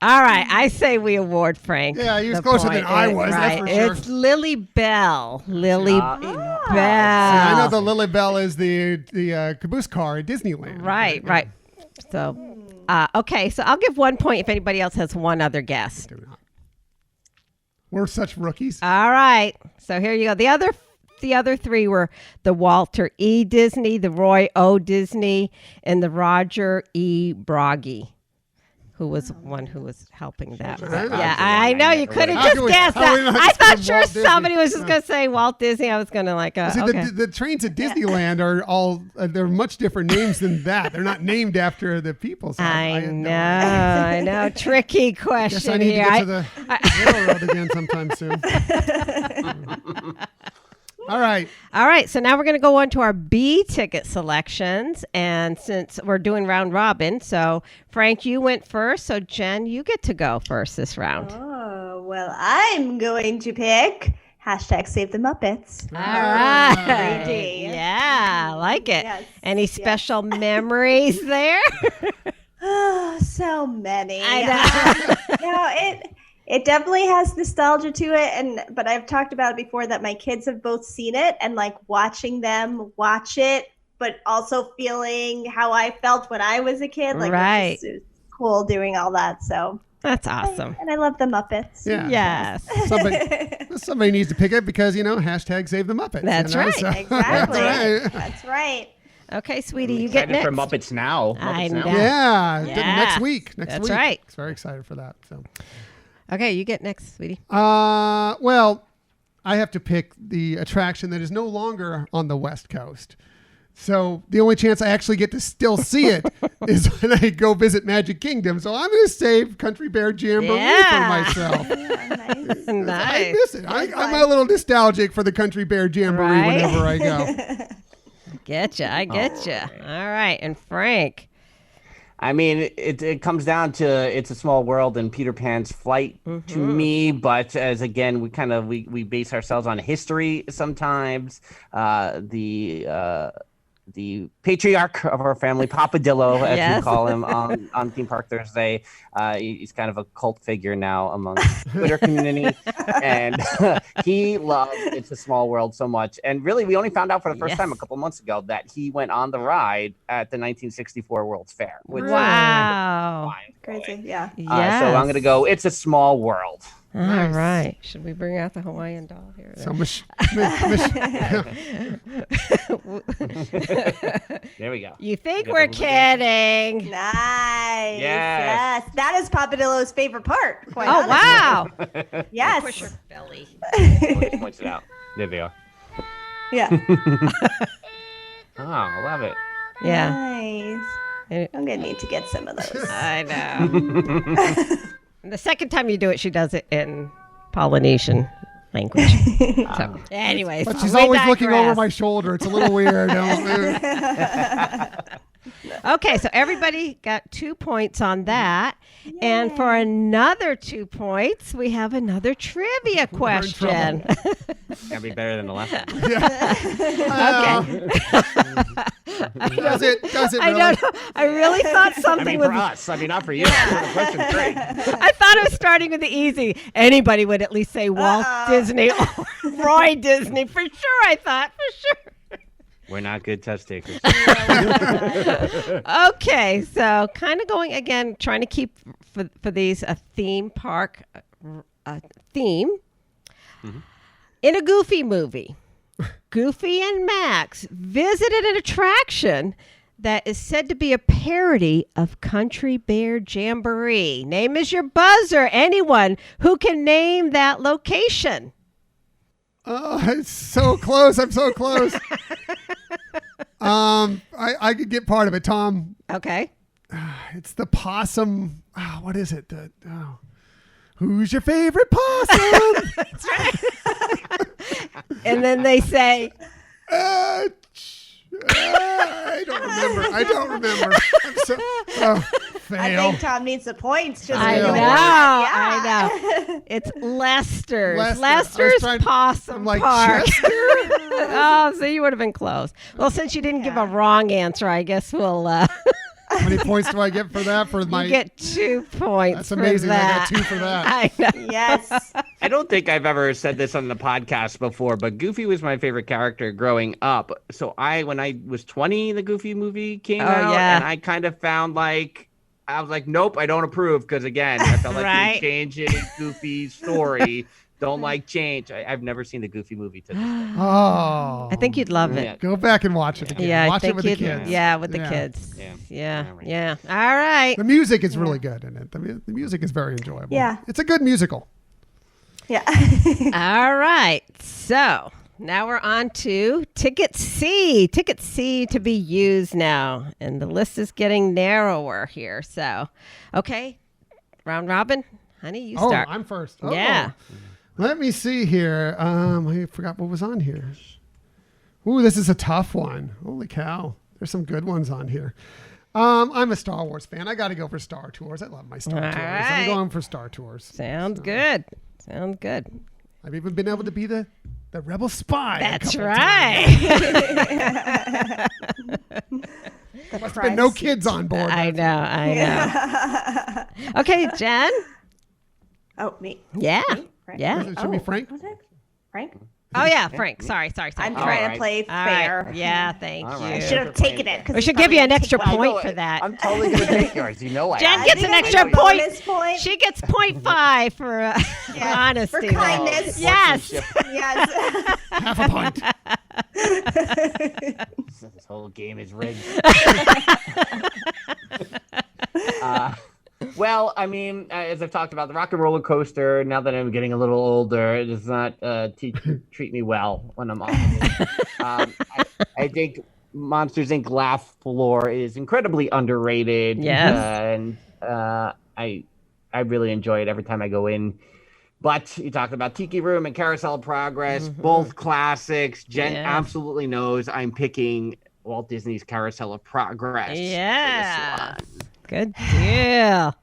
All right, I say we award Frank. Yeah, he was the closer point. than I was, that's for sure. It's Lily Bell. Lily Bell. I know the Lily Bell is the caboose car at Disneyland. Right, right. So, okay, so I'll give 1 point if anybody else has one other guess. We're such rookies. All right, so here you go. The other 3 were the Walter E. Disney, the Roy O. Disney, and the Roger E. Broggie, who was one who was helping that. Yeah, I know you could have How can just we- guessed how we that. not I thought say sure Walt Disney? somebody was just going to say Walt Disney. I was going to like, See, okay. the trains at Disneyland are all, they're much different names than that. They're not named after the people. So I had know, no idea. I know. Tricky Guess question I need here. to get to the railroad again sometime soon. All right. All right, so now we're going to go on to our B ticket selections. And since we're doing round robin, so Frank, you went first. So Jen, you get to go first this round. Oh, well, I'm going to pick hashtag Save the Muppets. All right. 3D. Yeah, I like it. Yes, Any yes. special memories there? Oh, so many. I No, it definitely has nostalgia to it, but I've talked about it before that my kids have both seen it, and like watching them watch it, but also feeling how I felt when I was a kid. Like Right. it was cool doing all that. So That's awesome. and I love the Muppets. Yeah. Yes. Somebody needs to pick it because, hashtag Save the Muppets. That's right. Exactly. That's right. That's right. Okay, sweetie, you get Excited next. for Muppets Now. I Muppets Now. know. Yeah. Yeah. Next week. That's right. Very excited for that. So. Okay, you get next, sweetie. Well, I have to pick the attraction that is no longer on the West Coast. So the only chance I actually get to still see it is when I go visit Magic Kingdom. So I'm going to save Country Bear Jamboree Yeah. for myself. Nice. I Nice. miss it. I'm a little nostalgic for the Country Bear Jamboree Right? whenever I go. Getcha. I getcha. All right. And Frank. I mean, it comes down to It's a Small World and Peter Pan's Flight to me, but as again, we base ourselves on history sometimes. The patriarch of our family, Papa Dillo, as Yes. we call him on Theme Park Thursday. He's kind of a cult figure now among the Twitter community, and he loved It's a Small World so much. And really, we only found out for the first Yes. time a couple months ago that he went on the ride at the 1964 World's Fair. Which Wow. is mind-blowing. Crazy. Yeah. Yes. So I'm going to go It's a Small World. All Nice. right. Should we bring out the Hawaiian doll here? So There we go. You think Get we're the- kidding? Nice. Yes. That is Papadillo's favorite part. Quite Oh, honestly. wow. Yes. Push her belly. Always points it out. There they are. Yeah. Oh, I love it. Yeah. Nice. I'm gonna need to get some of those. I know. The second time you do it, she does it in Polynesian language. So, anyways. But she's we always looking over digress. my shoulder. It's a little weird. Don't move. Okay, so everybody got 2 points on that. And for another 2 points, we have another trivia question. Gotta be better than the last one. Does it I really? don't know. I really thought I something mean, would for us. I mean, not for you. The question's great. I thought it was starting with the easy. Anybody would at least say Walt Disney or Roy Disney. For sure, I thought. For sure. We're not good test takers. Okay, so kind of going again, trying to keep for these a theme park theme. Mm-hmm. In a Goofy movie, Goofy and Max visited an attraction that is said to be a parody of Country Bear Jamboree. Name is your buzzer. Anyone who can name that location. Oh, it's so close. I'm so close. I could get part of it, Tom. Okay. It's the possum. What is it? Who's your favorite possum? And then they say, I don't remember. I'm so fail. I think Tom needs the points. Just I for know, doing I that. know. It's Lester's. Lester. I was Lester's trying- Possum I'm like, Park. Chester? Oh, so you would have been close. Well, since you didn't give a wrong answer, I guess we'll How many points do I get for that? For my you get 2 points. That's for amazing. That. I got 2 for that. I know. Yes. I don't think I've ever said this on the podcast before, but Goofy was my favorite character growing up. So when I was 20, the Goofy movie came out, yeah. and I kind of found I was like, nope, I don't approve, because again, I felt like Right. you're changing Goofy's story. Don't like change. I've never seen the Goofy movie to this day. Oh. I think you'd love it. Yeah. Go back and watch it again. Yeah, watch I it think with the you'd. kids. Yeah, with the Yeah. kids. Yeah. Yeah. All right. Yeah. All right. The music is really good in it. The music is very enjoyable. Yeah. It's a good musical. Yeah. All right. So now we're on to Ticket C. Ticket C to be used now. And the list is getting narrower here. So, okay. Round robin. Honey, you start. I'm first. Oh. Yeah. Let me see here. I forgot what was on here. Ooh, this is a tough one. Holy cow. There's some good ones on here. I'm a Star Wars fan. I got to go for Star Tours. I love my Star All Tours. right. I'm going for Star Tours. Sounds good. Sounds good. I've even been able to be the rebel spy. That's a couple right. times. Must have been no kids on board. I know. Okay, Jen. Oh, me. Yeah. Frank. Yeah. It should be Frank. Was it? Frank? Oh, yeah, Frank. Sorry. I'm All trying right. to play All fair. right. Yeah, thank All you. right. I should have taken it. 'cause We it's should give you an probably extra gonna take point one. for that. I'm totally going to take yours. You know I Jen am. gets I an think I extra need a point. bonus point. She gets 0.5 for honesty. For kindness. Yes. Yes. Half a pint. This whole game is rigged. Well, I mean, as I've talked about, the Rock and Roller Coaster, now that I'm getting a little older, it does not treat me well when I'm on it. I think Monsters, Inc. Laugh Floor is incredibly underrated. Yes. And I really enjoy it every time I go in. But you talked about Tiki Room and Carousel of Progress, both classics. Jen Yes. absolutely knows I'm picking Walt Disney's Carousel of Progress. Yeah. For this one. Good deal.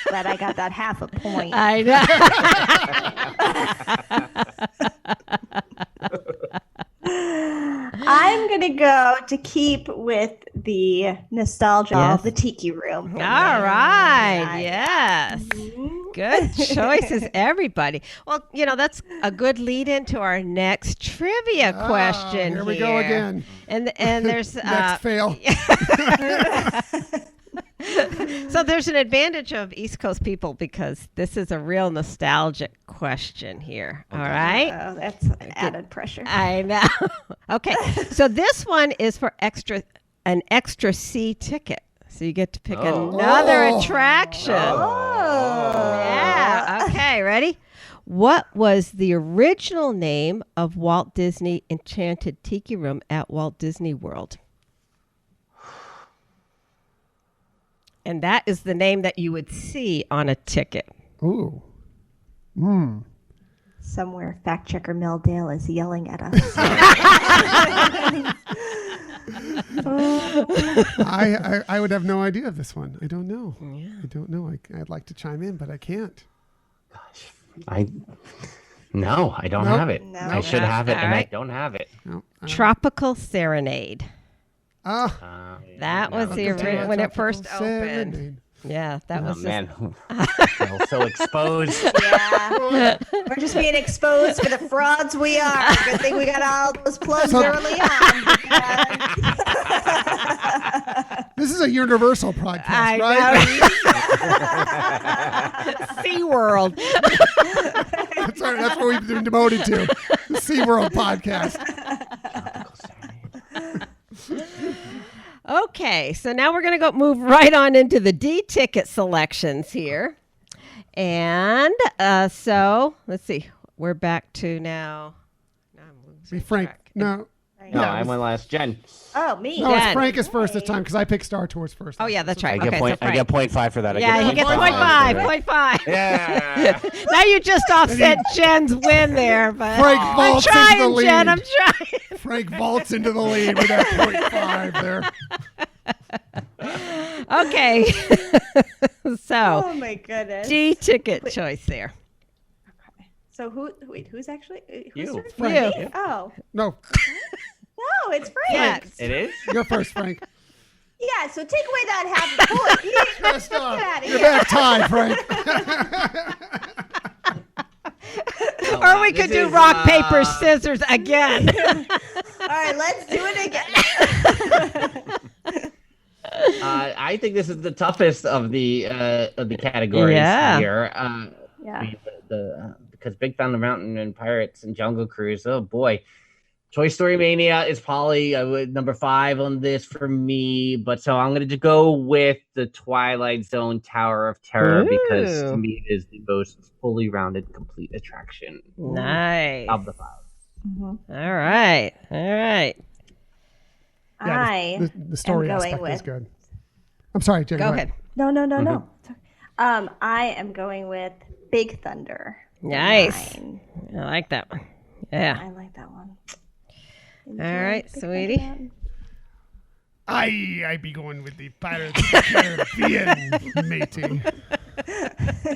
Glad I got that half a point. I know. I'm going to go to keep with the nostalgia Yes. of the Tiki Room. All right. Yeah. Yes. Mhm. Good choices, everybody. Well, that's a good lead into our next trivia question. Here we go again. And there's Next fail. So there's an advantage of East Coast people because this is a real nostalgic question here. All right. Oh, that's added pressure. I know. Okay. So this one is for an extra C ticket. So you get to pick another attraction. Yeah. Okay. Ready? What was the original name of Walt Disney Enchanted Tiki Room at Walt Disney World? And that is the name that you would see on a ticket. Ooh. Somewhere fact checker Meldale is yelling at us. I would have no idea of this one. I don't know. Yeah. I don't know. I'd like to chime in, but I can't. Gosh, I don't have it. No. I should have it, All and right. I don't have it. No, Tropical Serenade. That was Look the at original that. when it first Tropical opened. Serenade. Yeah, that was Man, I feel so exposed. Yeah. We're just being exposed for the frauds we are. Good thing we got all those plugs early on. This is a universal podcast, I right? know. SeaWorld. That's what we've been demoted to. The SeaWorld podcast. Okay, so now we're going to move right on into the D ticket selections here. And so let's see. We're back to now. I'm losing Be frank. track. No. No, I went last. Jen. Oh, me. No, it's Jen. Frank is first this time because I picked Star Tours first. Oh, yeah, that's I right. get Okay, point. so I Frank. get 0.5 for that. Yeah, he gets 0.5. Yeah. Now you just offset Jen's win there, but Frank I'm vaults into the trying, lead. Jen. I'm trying. Frank vaults into the lead with that 0.5 there. Okay. So Oh my goodness. D ticket choice there. So who's actually You. who's Frank. You. Oh No, no, it's Frank. Yeah. It is. you're first, Frank. Yeah, so take away that half the point. Just, Get out of you're here. back tied, Frank. Or we could do rock, paper, scissors again. All right, let's do it again. I think this is the toughest of the categories Yeah. here. Yeah. Because Big Thunder Mountain and Pirates and Jungle Cruise. Oh boy, Toy Story Mania is probably number 5 on this for me. But so I'm going to go with the Twilight Zone Tower of Terror because Ooh. to me it is the most fully rounded, complete attraction Nice. of the 5. All right. Yeah, the story am going aspect is with- good. I'm sorry, Jen. Go ahead. No. I am going with Big Thunder. Nice. 9. I like that one. Yeah. I like that one. All right, Big sweetie. Thunder Mountain. I be going with the Pirates of the Caribbean, matey.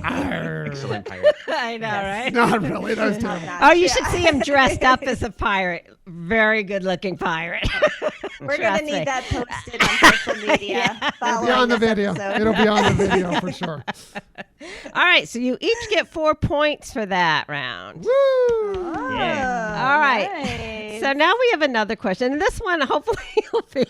Arr. Excellent pirate. I know, right? Not really. That was terrible. Oh, you should see him dressed up as a pirate. Very good looking pirate. We're going Trust to me. need that posted on social media. It'll Following be on the this video. episode. It'll be on the video for sure. All right, so you each get 4 points for that round. Woo! Oh, Yeah. All right. nice. So now we have another question. And this one, hopefully, will be.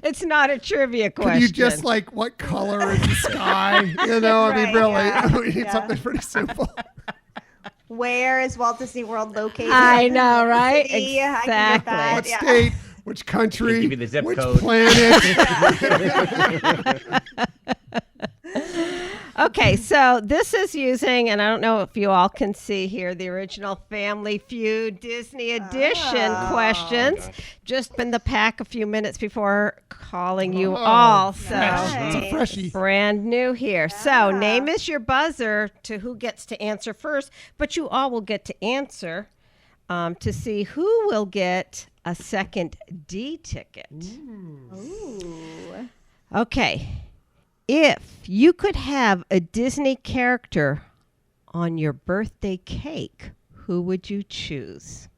It's not a trivia question. Can you just like what color is the sky? You know, I mean, Right, really, yeah, we need yeah. something pretty simple. Where is Walt Disney World located? I know, right? City? I can get Exactly. that. What Yeah. state? Which country? Give you the zip which code. planet? Okay, so this is using, and I don't know if you all can see here, the original Family Feud Disney Edition questions. Just in the pack a few minutes before calling you all. So It's a freshie. brand new here. So name is your buzzer to who gets to answer first, but you all will get to answer to see who will get a second D ticket. Ooh. Okay. If you could have a Disney character on your birthday cake, who would you choose?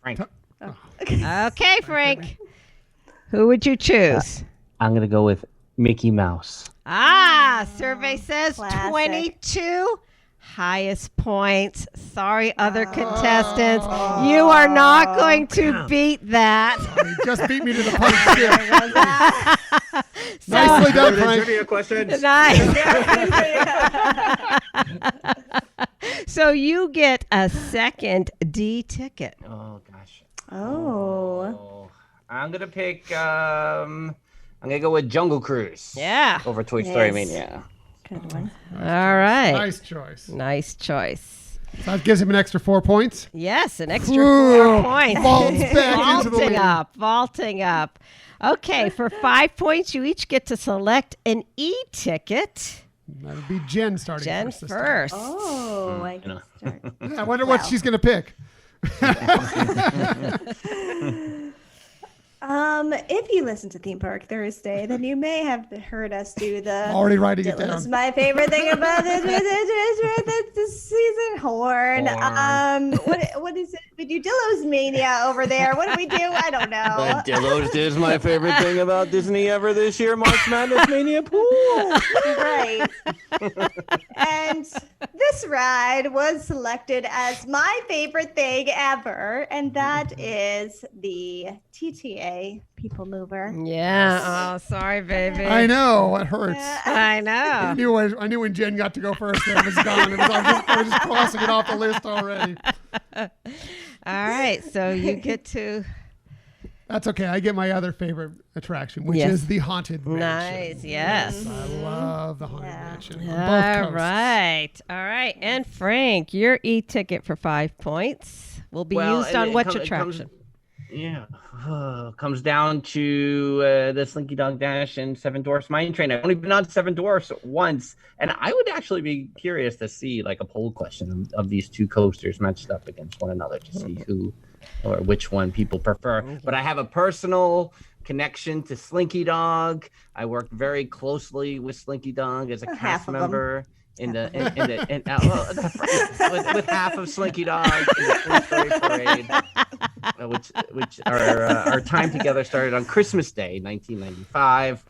Frank. Okay, Frank. Who would you choose? I'm going to go with Mickey Mouse. Survey says classic. 22 highest points. Sorry, other contestants. You are not going to beat that. You just beat me to the punch. So- Nicely done, Frank. Trivia questions. Nice. So you get a second D ticket. Oh gosh. Oh. I'm gonna pick. I'm gonna go with Jungle Cruise. Yeah. Over Toy Story Nice. Mania. Good one. All right. Nice choice. Nice choice. So that gives him an extra 4 points. Yes, an extra Ooh, 4 points. vaults back into the Vaulting lead. up, vaulting up. Okay, for 5 points, you each get to select an E-ticket. That would be Jen starting Jen first. this time. first. Oh, I can start. I wonder what she's going to pick. If you listen to Theme Park Thursday, then you may have heard us do the. Already writing it This is down. my favorite thing about this season. Horn. What is it? We do Dillo's Mania over there. What do we do? I don't know. Dillo's is my favorite thing about Disney ever this year. March Madness Mania Pool. Right. And this ride was selected as my favorite thing ever, and that is the TTA People Mover. Yeah. Oh, sorry, baby. I know. It hurts. I I know. knew when Jen got to go first that it was gone. I was just crossing it off the list already. All right, so you get to. That's okay. I get my other favorite attraction, which Yes. is the Haunted Mansion. Nice, yes. I love the Haunted Mansion. On both All coasts. right. All right. And Frank, your e-ticket for 5 points will be used on which attraction? Comes down to the Slinky Dog Dash and Seven Dwarfs Mine Train. I've only been on Seven Dwarfs once, and I would actually be curious to see like a poll question of these two coasters matched up against one another to see who or which one people prefer. But I have a personal connection to Slinky Dog. I worked very closely with Slinky Dog as a Half cast of them. member. With half of Slinky Dog in the Toy Story Parade, which our time together started on Christmas Day, 1995,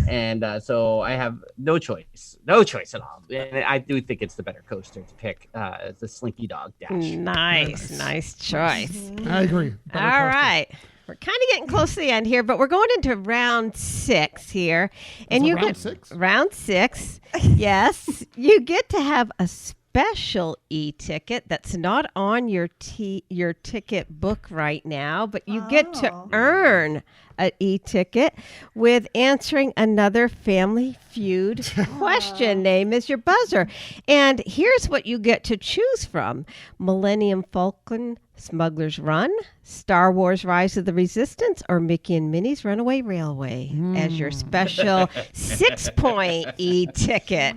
and so I have no choice at all. And I do think it's the better coaster to pick, the Slinky Dog Dash. Nice choice. I agree. All Better coaster. right. We're kind of getting close to the end here, but we're going into round 6 here. And Is it you round get 6? round 6. Yes. You get to have a special e-ticket that's not on your ticket book right now, but you get to Oh. earn an e-ticket with answering another Family Feud question. Name is your buzzer. And here's what you get to choose from: Millennium Falcon, Smuggler's Run, Star Wars Rise of the Resistance, or Mickey and Minnie's Runaway Railway as your special 6-point e-ticket.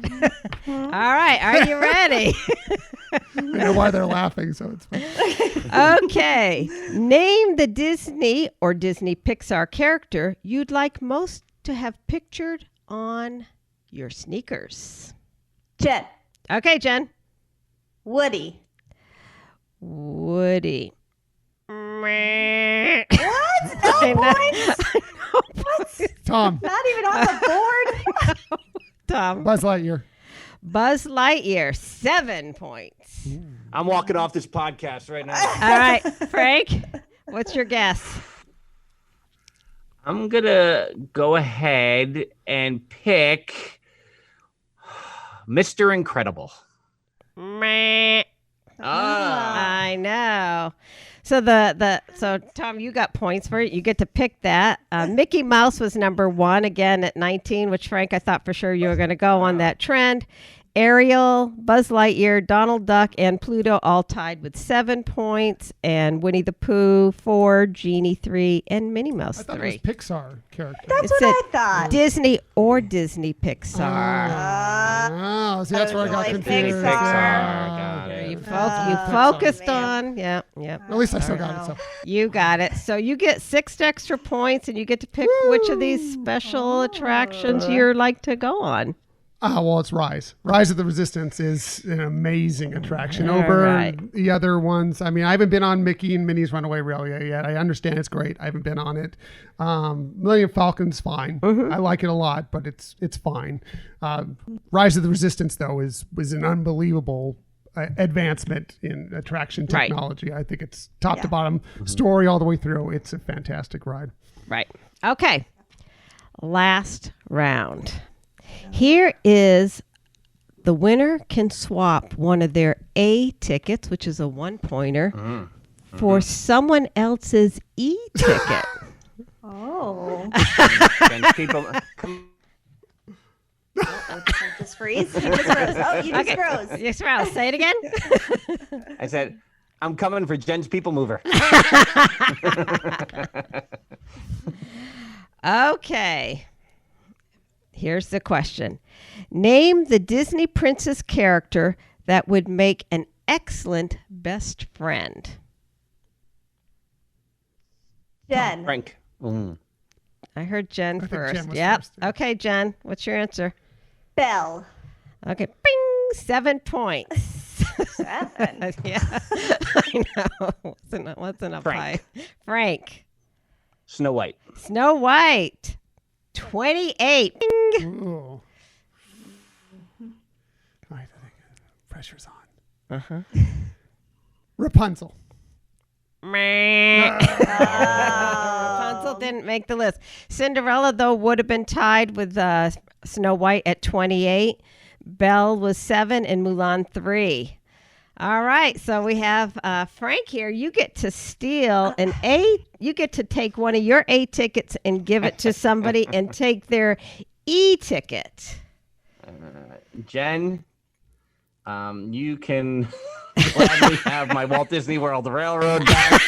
All right, are you ready? I know why they're laughing, so it's fine. Okay. Name the Disney or Disney Pixar character you'd like most to have pictured on your sneakers. Jen. Okay, Jen. Woody. Woody. What? I No know. points? What? Tom, Not even on the board? Tom. Buzz Lightyear. Buzz Lightyear, 7 points. I'm walking off this podcast right now. All right, Frank, what's your guess? I'm gonna go ahead and pick Mr. Incredible. Meh. Ah. I know. So so Tom, you got points for it. You get to pick that. Mickey Mouse was number 1 again at 19, which Frank, I thought for sure you were going to go on that trend. Ariel, Buzz Lightyear, Donald Duck, and Pluto all tied with 7 points, and Winnie the Pooh 4, Genie 3, and Minnie Mouse I thought 3. it was Pixar character. That's It what said I thought. Disney or Disney Pixar. Oh, see, that's where I got like confused. Pixar. Got it. You Pixar. focused man. on, yeah. At least I still got it. So. You got it. So you get 6 extra points, and you get to pick which of these special attractions you'd like to go on. Well, it's Rise. Rise of the Resistance is an amazing attraction All over right. the other ones. I mean, I haven't been on Mickey and Minnie's Runaway Railway yet. I understand it's great. I haven't been on it. Millennium Falcon's fine. I like it a lot, but it's fine. Rise of the Resistance, though, was an unbelievable advancement in attraction Right. technology. I think it's top to Yeah. bottom story all the way through. It's a fantastic ride. Right. Okay. Last round. Here is the winner can swap one of their A tickets, which is a 1-pointer, for someone else's E ticket. Oh. And people, come, Just freeze. You just froze. Oh, you just froze. Yes, Ralph, say it again. I said, I'm coming for Jen's People Mover. Okay. Here's the question. Name the Disney princess character that would make an excellent best friend. Jen. Frank. I heard Jen think first. Jen was Yep. first, yeah. Okay, Jen, what's your answer? Belle. Okay, bing, 7 points. 7. Yeah, I know. Wasn't up high. Frank. Frank. Snow White. Snow White. 28. Bing. Ooh. All right, I think pressure's on. Uh-huh. Rapunzel. Rapunzel didn't make the list. Cinderella, though, would have been tied with Snow White at 28. Belle was 7 and Mulan 3. All right, so we have Frank here. You get to steal an A. You get to take one of your A tickets and give it to somebody and take their E ticket. Jen, you can gladly have my Walt Disney World Railroad back.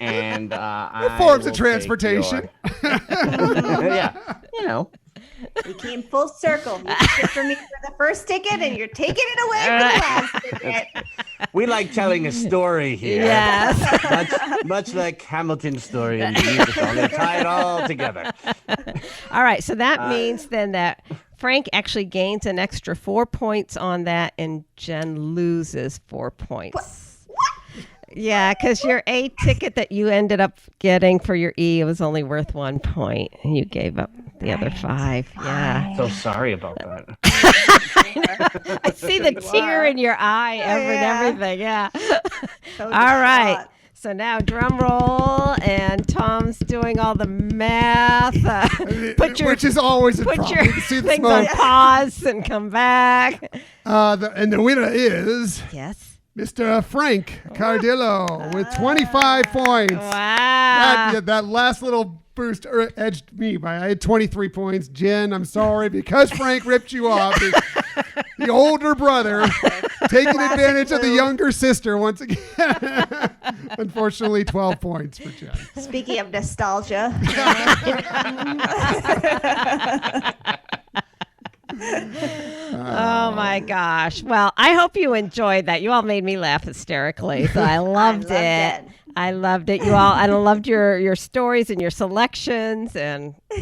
And Forms I of will transportation. take your- yeah, you know. We came full circle. You took it from me for the first ticket, and you're taking it away for the last ticket. We like telling a story here. Yes. Much like Hamilton's story in the musical. They tie it all together. All right, so that means then that Frank actually gains an extra 4 points on that, and Jen loses 4 points. Yeah, because your A ticket that you ended up getting for your E was only worth 1 point, and you gave up the other 5. Yeah. So sorry about that. I see the tear in your eye and everything. Yeah. So All right. distraught. So now drum roll, and Tom's doing all the math. Which is always a Put problem. your You can see the things on smoke. pause and come back. And the winner is Yes. Mr. Frank Cardillo with 25 points. Wow. That last little boost edged me by. I had 23 points. Jen, I'm sorry because Frank ripped you off. The older brother taking Classic advantage of the move. younger sister once again. Unfortunately, 12 points for Jen. Speaking of nostalgia. Oh my gosh. Well, I hope you enjoyed that. You all made me laugh hysterically. So I loved it. I loved it. You all, and I loved your stories and your selections, and A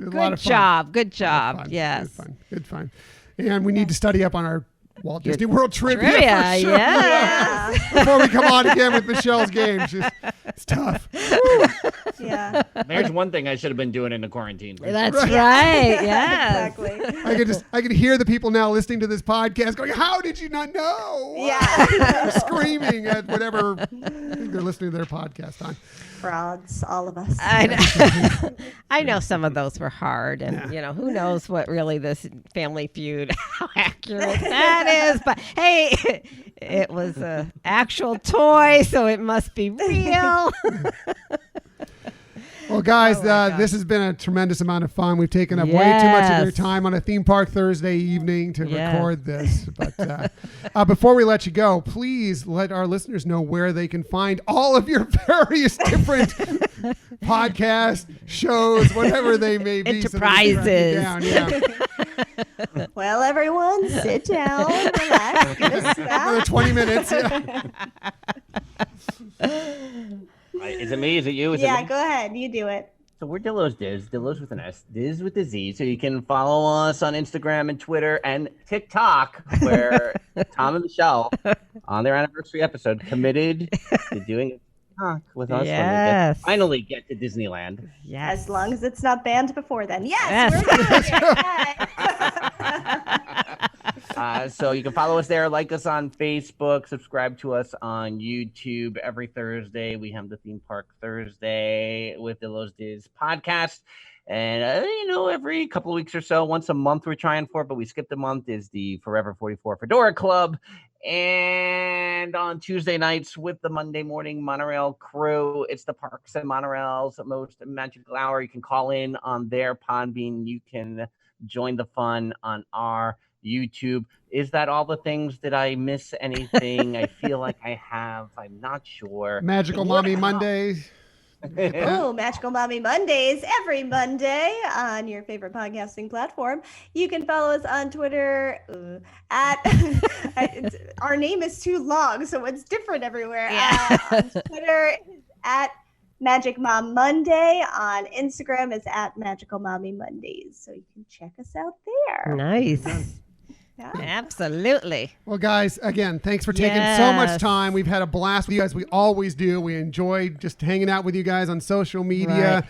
lot good of fun. job. Good Good job. fun. Yes. Good fun. Good fun. And we need to study up on our Walt Disney World trivia, Trivia, for sure. yeah. Before we come on again with Michelle's game. It's tough. Yeah. There's one thing I should have been doing in the quarantine. That's right. Yes. Exactly. I could hear the people now listening to this podcast going, "How did you not know?" Yeah. They're screaming at whatever they're listening to their podcast on. Frauds, all of us. I know some of those were hard, and who knows what really this Family Feud, how accurate that is. But hey, it was an actual toy, so it must be real. Well, guys, Oh, my gosh. this has been a tremendous amount of fun. We've taken up way too much of your Yes. time on a theme park Thursday evening to Yes. record this. But before we let you go, please let our listeners know where they can find all of your various different podcasts, shows, whatever they may be. so that we can track you Enterprises. down. Yeah. Well, everyone, sit down, relax, get a Another snack. 20 minutes. Yeah. Is it me? Is it you? Is it Yeah, me? go ahead. You do it. So we're Dillo's Diz, Dillo's with an S, Diz with a Z. So you can follow us on Instagram and Twitter and TikTok, where Tom and Michelle, on their anniversary episode, committed to doing a TikTok with us Yes. when we finally get to Disneyland. Yes. As long as it's not banned before then. Yes, Yes. we're doing it. So you can follow us there, like us on Facebook, subscribe to us on YouTube. Every Thursday, we have the Theme Park Thursday with Dillo's Diz podcast. And, every couple of weeks or so, once a month we're trying for, but we skipped a month, is the Forever 44 Fedora Club. And on Tuesday nights with the Monday Morning Monorail crew, it's the Parks and Monorail's most magical hour. You can call in on their Podbean. You can join the fun on our YouTube. Is that all the things? Did I miss anything? I feel like I have. I'm not sure. Magical Mommy Monday. Oh, Magical Mommy Mondays every Monday on your favorite podcasting platform. You can follow us on Twitter at our name is too long, so it's different everywhere. On Twitter at Magic Mom Monday. On Instagram is at Magical Mommy Mondays. So you can check us out there. Nice. Yeah. Absolutely. Well, guys, again, thanks for taking so much time. We've had a blast with you guys. We always do. We enjoy just hanging out with you guys on social media.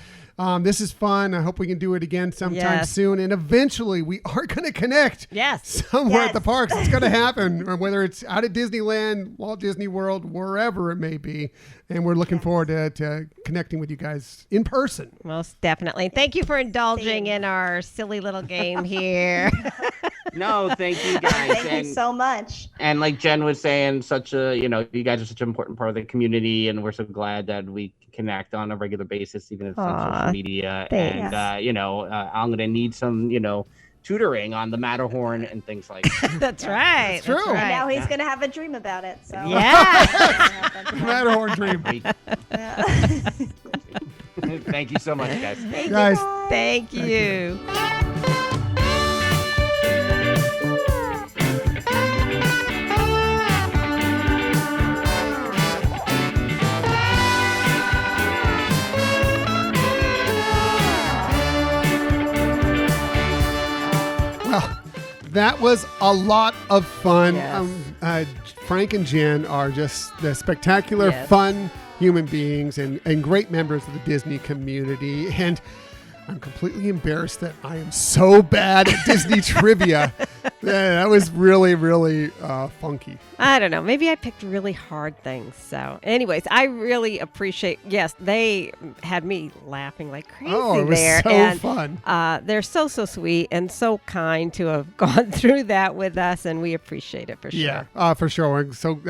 This is fun. I hope we can do it again sometime soon. And eventually we are going to connect somewhere at the parks. It's going to happen, or whether it's out at Disneyland, Walt Disney World, wherever it may be. And we're looking forward to connecting with you guys in person. Most definitely. Thank you for indulging in our silly little game here. No, thank you guys. Thank you so much. And like Jen was saying, you guys are such an important part of the community, and we're so glad that we connect on a regular basis, even if it's on social media. Thanks. And I'm gonna need some, tutoring on the Matterhorn and things like that. That's right. That's true. That's right. And now he's going to have a dream about it. So Matterhorn dream. Thank you so much, guys. Thank you. Well, that was a lot of fun. Yes. Frank and Jen are just the spectacular, fun human beings and great members of the Disney community. And I'm completely embarrassed that I am so bad at Disney trivia. That was really, really funky. I don't know. Maybe I picked really hard things. So anyways, I really appreciate, they had me laughing like crazy there. Oh, it was so fun. They're so sweet and so kind to have gone through that with us, and we appreciate it for sure. Yeah, for sure. And so,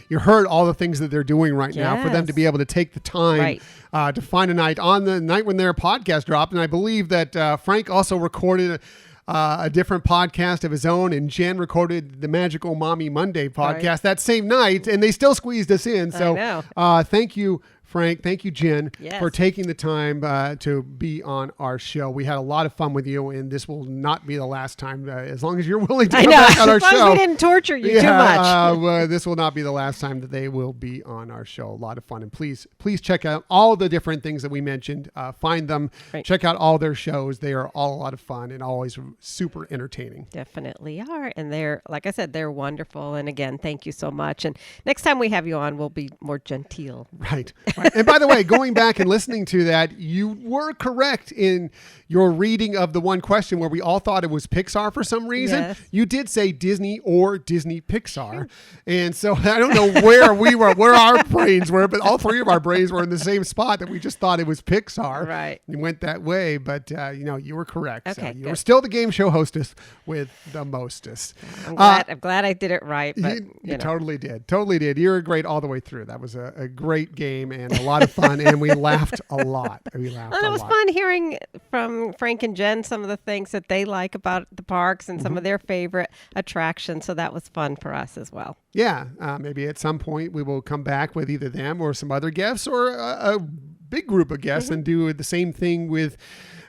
you heard all the things that they're doing right now for them to be able to take the time to find a night on the night when their podcast dropped. And I believe that Frank also recorded a different podcast of his own, and Jen recorded the Magical Mommy Monday podcast that same night, and they still squeezed us in. So thank you, Frank. Thank you, Jen, for taking the time to be on our show. We had a lot of fun with you, and this will not be the last time, as long as you're willing to come back on our show. As long as we didn't torture you too much. This will not be the last time that they will be on our show. A lot of fun. And please check out all the different things that we mentioned. Find them. Check out all their shows. They are all a lot of fun and always super entertaining. Definitely are. And they're, like I said, they're wonderful. And again, thank you so much. And next time we have you on, we'll be more genteel. Right. And by the way, going back and listening to that, you were correct in your reading of the one question where we all thought it was Pixar for some reason. Yes. You did say Disney or Disney Pixar. And so I don't know where our brains were, but all three of our brains were in the same spot, that we just thought it was Pixar. Right. You went that way, but you were correct. Okay, so you were still the game show hostess with the Mostest. I'm glad I did it right. But, you totally did. Totally did. You were great all the way through. That was a great game and a lot of fun, and we laughed a lot. And it was fun hearing from Frank and Jen some of the things that they like about the parks and some of their favorite attractions. So that was fun for us as well. Yeah. Maybe at some point we will come back with either them or some other guests, or a big group of guests, and do the same thing with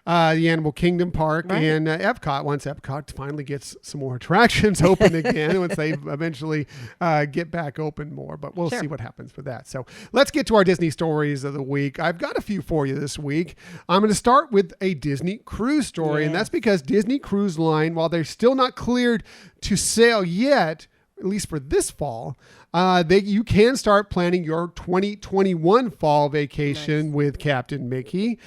the Animal Kingdom Park and Epcot, once Epcot finally gets some more attractions open again, once they eventually get back open more. But we'll see what happens with that. So let's get to our Disney stories of the week. I've got a few for you this week. I'm going to start with a Disney cruise story, and that's because Disney Cruise Line, while they're still not cleared to sail yet, at least for this fall, You can start planning your 2021 fall vacation with Captain Mickey.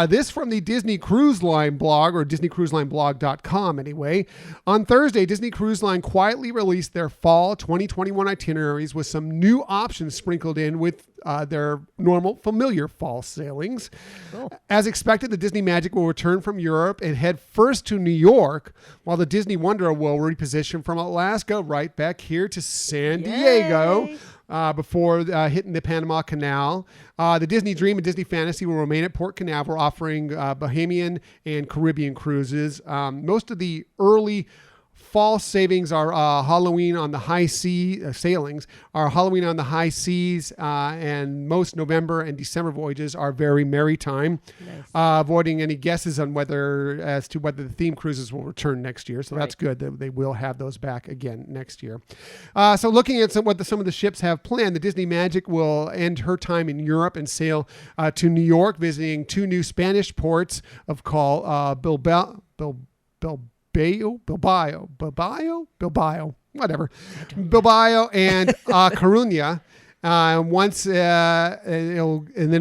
This from the Disney Cruise Line blog, or DisneyCruiseLineBlog.com anyway. On Thursday, Disney Cruise Line quietly released their fall 2021 itineraries with some new options sprinkled in with their normal, familiar fall sailings. Cool. As expected, the Disney Magic will return from Europe and head first to New York, while the Disney Wonder will reposition from Alaska right back here to San Diego before hitting the Panama Canal. The Disney Dream and Disney Fantasy will remain at Port Canaveral, offering Bahamian and Caribbean cruises. Most of the early fall savings are Halloween on the high sea sailings are Halloween on the high seas, and most November and December voyages are very maritime, avoiding any guesses on as to whether the theme cruises will return next year. So that's good. They will have those back again next year. So looking at some of the ships have planned, the Disney Magic will end her time in Europe and sail to New York, visiting 2 new Spanish ports of call Bilbao, whatever, Bilbao and Coruña. Then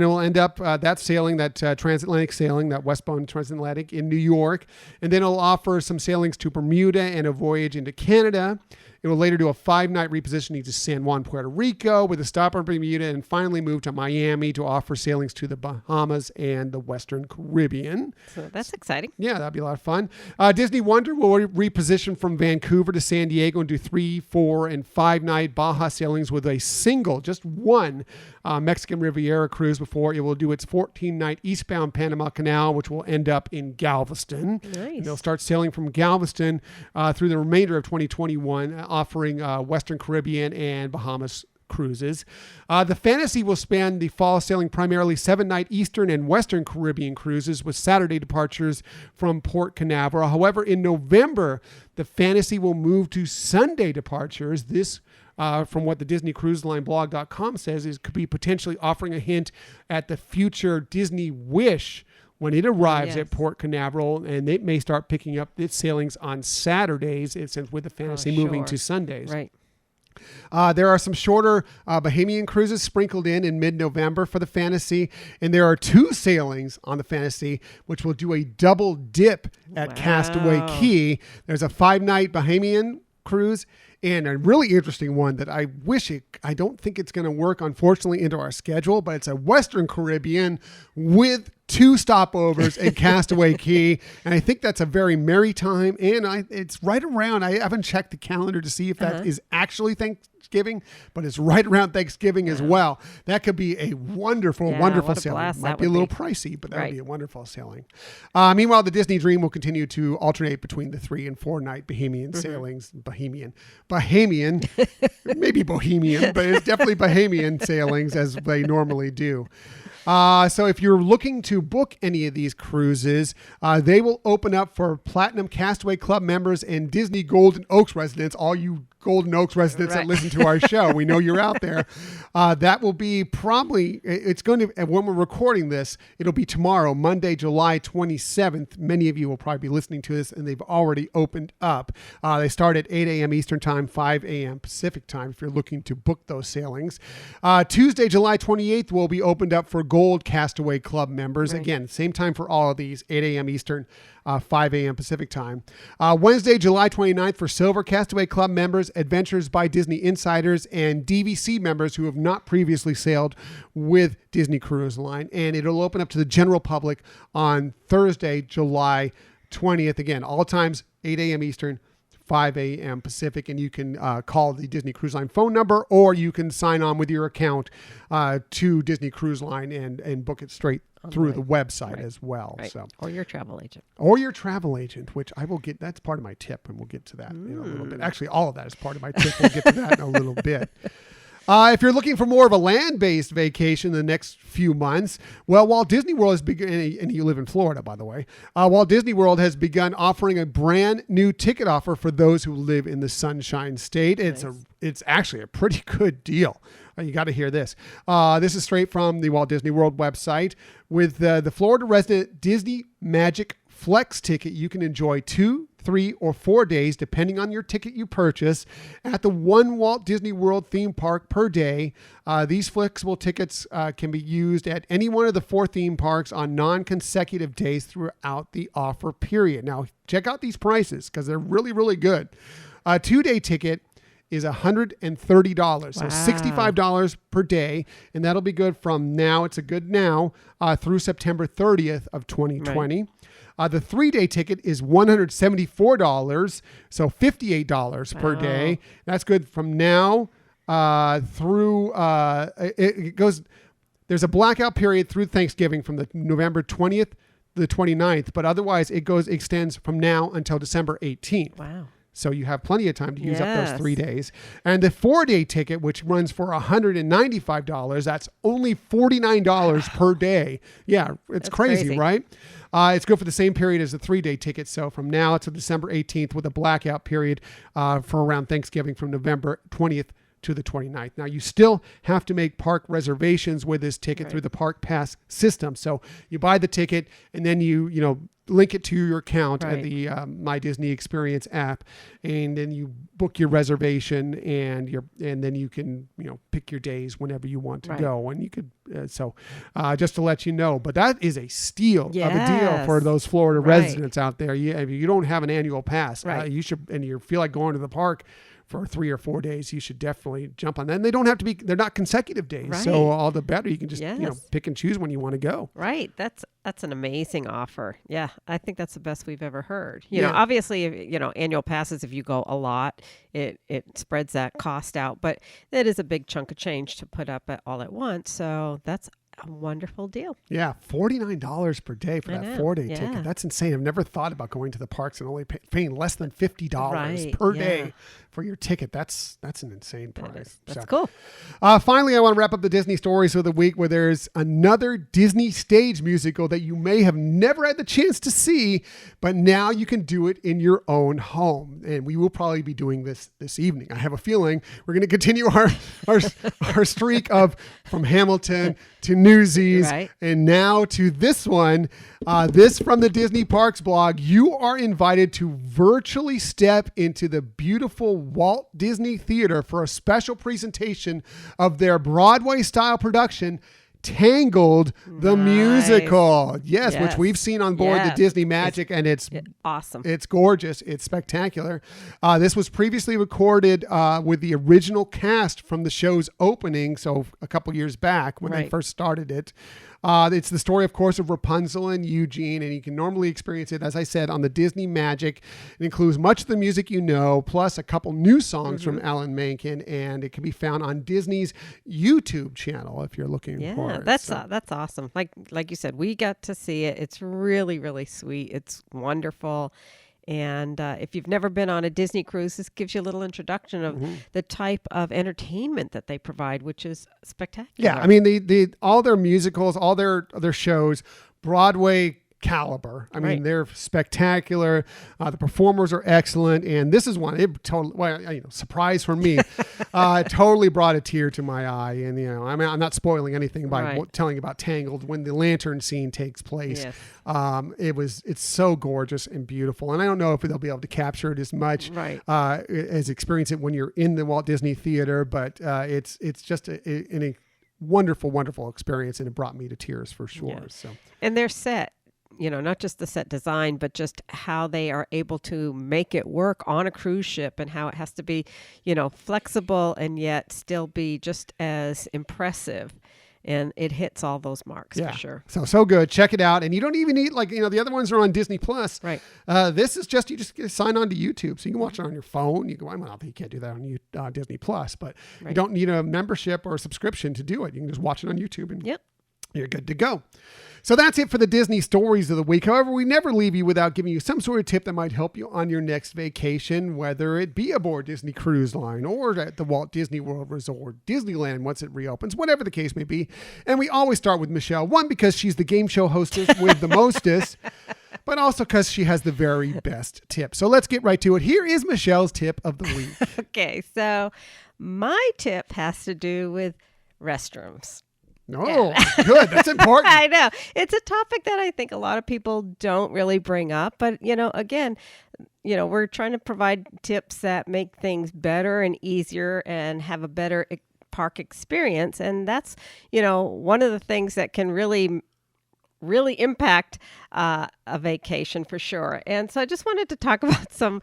it will end up that sailing, that transatlantic sailing, that westbound transatlantic in New York, and then it'll offer some sailings to Bermuda and a voyage into Canada. It will later do a 5-night repositioning to San Juan, Puerto Rico, with a stop on Bermuda, and finally move to Miami to offer sailings to the Bahamas and the Western Caribbean. So that's exciting. Yeah, that'd be a lot of fun. Disney Wonder will reposition from Vancouver to San Diego and do 3, 4, and 5-night Baja sailings with a single, just one Mexican Riviera cruise before it will do its 14-night eastbound Panama Canal, which will end up in Galveston. Nice. And they'll start sailing from Galveston through the remainder of 2021, offering Western Caribbean and Bahamas cruises. The Fantasy will span the fall, sailing primarily 7-night Eastern and Western Caribbean cruises with Saturday departures from Port Canaveral. However, in November, the Fantasy will move to Sunday departures. This from what the DisneyCruiseLineBlog.com says, could be potentially offering a hint at the future Disney Wish when it arrives at Port Canaveral, and it may start picking up its sailings on Saturdays, since with the Fantasy moving to Sundays. Right. There are some shorter Bahamian cruises sprinkled in mid-November for the Fantasy, and there are 2 sailings on the Fantasy which will do a double dip at Castaway Cay. There's a 5-night Bahamian cruise and a really interesting one that I don't think it's going to work, unfortunately, into our schedule, but it's a Western Caribbean with 2 stopovers at Castaway Cay. And I think that's a very merry time. And it's right around, I haven't checked the calendar to see if that is actually Thanksgiving, but it's right around Thanksgiving as well. That could be a wonderful sailing. Might be a little pricey, but that would be a wonderful sailing. Meanwhile, the Disney Dream will continue to alternate between the 3 and 4-night Bahamian sailings. Bahamian, maybe Bohemian, but it's definitely Bahamian sailings as they normally do. So if you're looking to book any of these cruises, they will open up for Platinum Castaway Club members and Disney Golden Oaks residents, all you Golden Oaks residents that listen to our show. We know you're out there. That will be probably, it's going to, when we're recording this, it'll be tomorrow, Monday, July 27th. Many of you will probably be listening to this, and they've already opened up. They start at 8 a.m. Eastern Time, 5 a.m. Pacific Time, if you're looking to book those sailings. Tuesday, July 28th, will be opened up for Gold Castaway Club members. Again, same time for all of these, 8 a.m. Eastern, 5 a.m. Pacific Time. Wednesday, July 29th, for Silver Castaway Club members, Adventures by Disney Insiders, and DVC members who have not previously sailed with Disney Cruise Line. And it'll open up to the general public on Thursday, July 20th. Again, all times 8 a.m. Eastern, 5 a.m. Pacific, and you can call the Disney Cruise Line phone number, or you can sign on with your account to Disney Cruise Line and book it straight through the website as well. So, or your travel agent. Which I will get. That's part of my tip, and we'll get to that in a little bit. Actually, all of that is part of my tip. We'll get to that in a little bit. If you're looking for more of a land-based vacation in the next few months, well, Walt Disney World has begun, and you live in Florida, by the way, Walt Disney World has begun offering a brand new ticket offer for those who live in the Sunshine State. It's actually a pretty good deal. You got to hear this. This is straight from the Walt Disney World website. With the Florida resident Disney Magic Flex ticket, you can enjoy 2, 3, or 4 days, depending on your ticket you purchase, at the one Walt Disney World theme park per day. These flexible tickets can be used at any one of the 4 theme parks on non-consecutive days throughout the offer period. Now, check out these prices because they're really, really good. A 2-day ticket is $130, so $65 per day, and that'll be good from now. It's a good now through September 30th of 2020. Right. The 3-day ticket is $174, so $58 per day. That's good from now through. It goes. There's a blackout period through Thanksgiving from the November 20th to the 29th, but otherwise it extends from now until December 18th. Wow. So you have plenty of time to use up those 3 days. And the 4-day ticket, which runs for $195, that's only $49 per day. Yeah, it's crazy, right? It's good for the same period as the 3-day ticket. So from now to December 18th with a blackout period for around Thanksgiving from November 20th to the 29th. Now, you still have to make park reservations with this ticket through the Park Pass system. So you buy the ticket and then you link it to your account at the My Disney Experience app, and then you book your reservation, and then you can pick your days whenever you want to go, and you could just to let you know. But that is a steal of a deal for those Florida residents out there. If you don't have an annual pass, you should, and you feel like going to the park for 3 or 4 days, you should definitely jump on that. And they don't have to be, they're not consecutive days. So all the better. You can just, pick and choose when you want to go. Right. That's an amazing offer. Yeah. I think that's the best we've ever heard. You know, obviously, annual passes, if you go a lot, it spreads that cost out, but it is a big chunk of change to put up all at once. So that's a wonderful deal. Yeah, $49 per day for that 4-day ticket. That's insane. I've never thought about going to the parks and only paying less than $50 per day for your ticket. That's an insane price. That's cool. Finally, I want to wrap up the Disney stories of the week, where there's another Disney stage musical that you may have never had the chance to see, but now you can do it in your own home. And we will probably be doing this evening. I have a feeling we're going to continue our streak of from Hamilton to Newsies, and now to this one. This from the Disney Parks blog. You are invited to virtually step into the beautiful Walt Disney Theater for a special presentation of their Broadway-style production, Tangled, the musical. Yes, which we've seen on board the Disney Magic, and it's awesome. It's gorgeous. It's spectacular. This was previously recorded with the original cast from the show's opening, so a couple years back when they first started it. It's the story, of course, of Rapunzel and Eugene, and you can normally experience it, as I said, on the Disney Magic. It includes much of the music plus a couple new songs from Alan Menken, and it can be found on Disney's YouTube channel if you're looking for it. That's awesome. Like you said, we got to see it. It's really, really sweet. It's wonderful. And if you've never been on a Disney cruise, this gives you a little introduction of the type of entertainment that they provide, which is spectacular. Yeah, I mean, all their musicals, all their shows, Broadway caliber. I mean, they're spectacular. The performers are excellent, and this is one. It totally, surprise for me, totally brought a tear to my eye. And I'm not spoiling anything by telling about Tangled when the lantern scene takes place. Yes. It's so gorgeous and beautiful, and I don't know if they'll be able to capture it as much as experience it when you're in the Walt Disney Theater, but it's just a wonderful, wonderful experience, and it brought me to tears for sure. Yeah. So, and they're set. Not just the set design, but just how they are able to make it work on a cruise ship, and how it has to be, flexible and yet still be just as impressive. And it hits all those marks for sure. So good. Check it out. And you don't even need the other ones are on Disney Plus. Right. This is you just sign on to YouTube. So you can watch it on your phone. You can't do that on Disney Plus, but you don't need a membership or a subscription to do it. You can just watch it on YouTube and you're good to go. So that's it for the Disney stories of the week. However, we never leave you without giving you some sort of tip that might help you on your next vacation, whether it be aboard Disney Cruise Line or at the Walt Disney World Resort, Disneyland once it reopens, whatever the case may be. And we always start with Michelle, one, because she's the game show hostess with the mostest, but also because she has the very best tip. So let's get right to it. Here is Michelle's tip of the week. Okay, so my tip has to do with restrooms. Oh, good. That's important. I know. It's a topic that I think a lot of people don't really bring up. But, again, we're trying to provide tips that make things better and easier and have a better park experience. And that's, one of the things that can really impact a vacation for sure. And so I just wanted to talk about some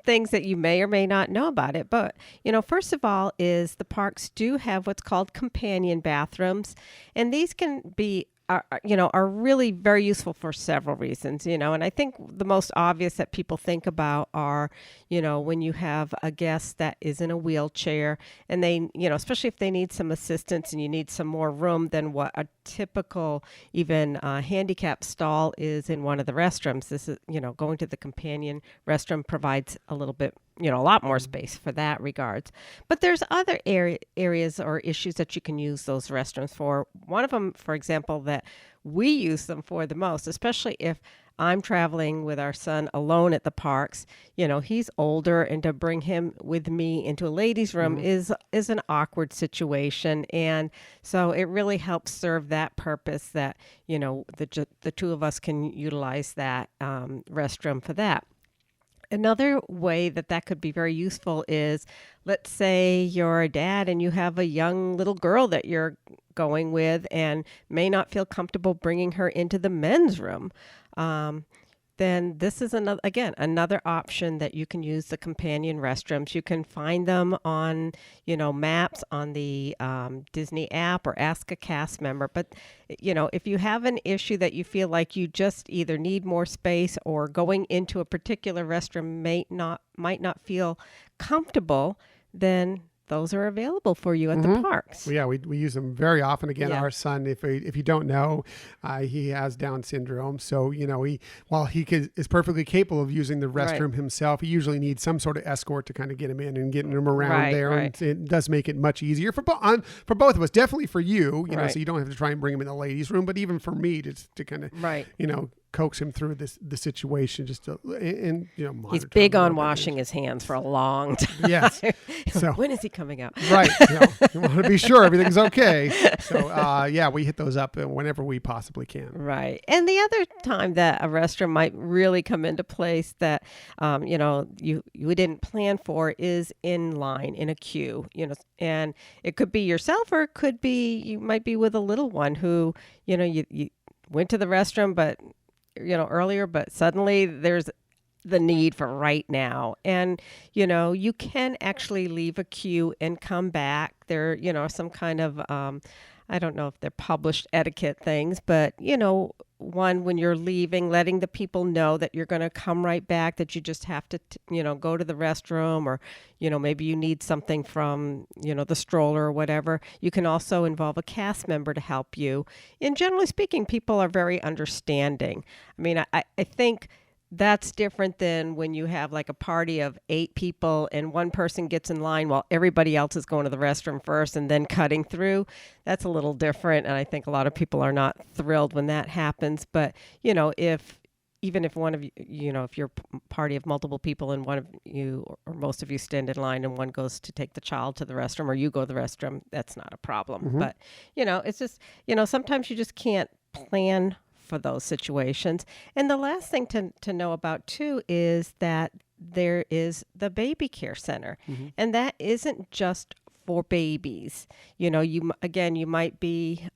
things that you may or may not know about it. But, first of all is the parks do have what's called companion bathrooms. And these can be are really very useful for several reasons, and I think the most obvious that people think about are, when you have a guest that is in a wheelchair and they, especially if they need some assistance and you need some more room than what a typical even handicap stall is in one of the restrooms. This is, going to the companion restroom provides a little bit, a lot more space for that regards. But there's other areas or issues that you can use those restrooms for. One of them, for example, that we use them for the most, especially if I'm traveling with our son alone at the parks. He's older, and to bring him with me into a ladies' room is an awkward situation. And so it really helps serve that purpose that, the two of us can utilize that restroom for that. Another way that could be very useful is, let's say you're a dad and you have a young little girl that you're going with and may not feel comfortable bringing her into the men's room. Then this is another option that you can use the companion restrooms. You can find them on, maps on the Disney app, or ask a cast member. But, if you have an issue that you feel like you just either need more space or going into a particular restroom might not feel comfortable, then those are available for you at the parks. Yeah, we use them very often. Again, Yeah. our son, if you don't know, he has Down syndrome. So, while he is perfectly capable of using the restroom himself, he usually needs some sort of escort to kind of get him in and getting him around there. Right. And it does make it much easier for both of us. Definitely for you, so you don't have to try and bring him in the ladies' room, but even for me to kind of, coax him through the situation, just to, and monitor He's big him a on little bit. washing his hands for a long time. Yes. So when is he coming out? Right. You want to be sure everything's okay. So, we hit those up whenever we possibly can. Right. And the other time that a restroom might really come into place that, you didn't plan for is in line, in a queue, and it could be yourself, or it could be, you might be with a little one who, you went to the restroom, but, earlier, but suddenly there's the need for right now. And, you can actually leave a queue and come back. There, some kind of, I don't know if they're published etiquette things, but, when you're leaving, letting the people know that you're going to come right back, that you just have to, go to the restroom, or, maybe you need something from, the stroller or whatever. You can also involve a cast member to help you. And generally speaking, people are very understanding. I mean, I think that's different than when you have like a party of 8 people and one person gets in line while everybody else is going to the restroom first and then cutting through. That's a little different. And I think a lot of people are not thrilled when that happens. But, even if one of you, if you're a party of multiple people and one of you or most of you stand in line and one goes to take the child to the restroom, or you go to the restroom, that's not a problem. But, it's just, sometimes you just can't plan for those situations. And the last thing to know about too is that there is the baby care center, and that isn't just for babies. You might be,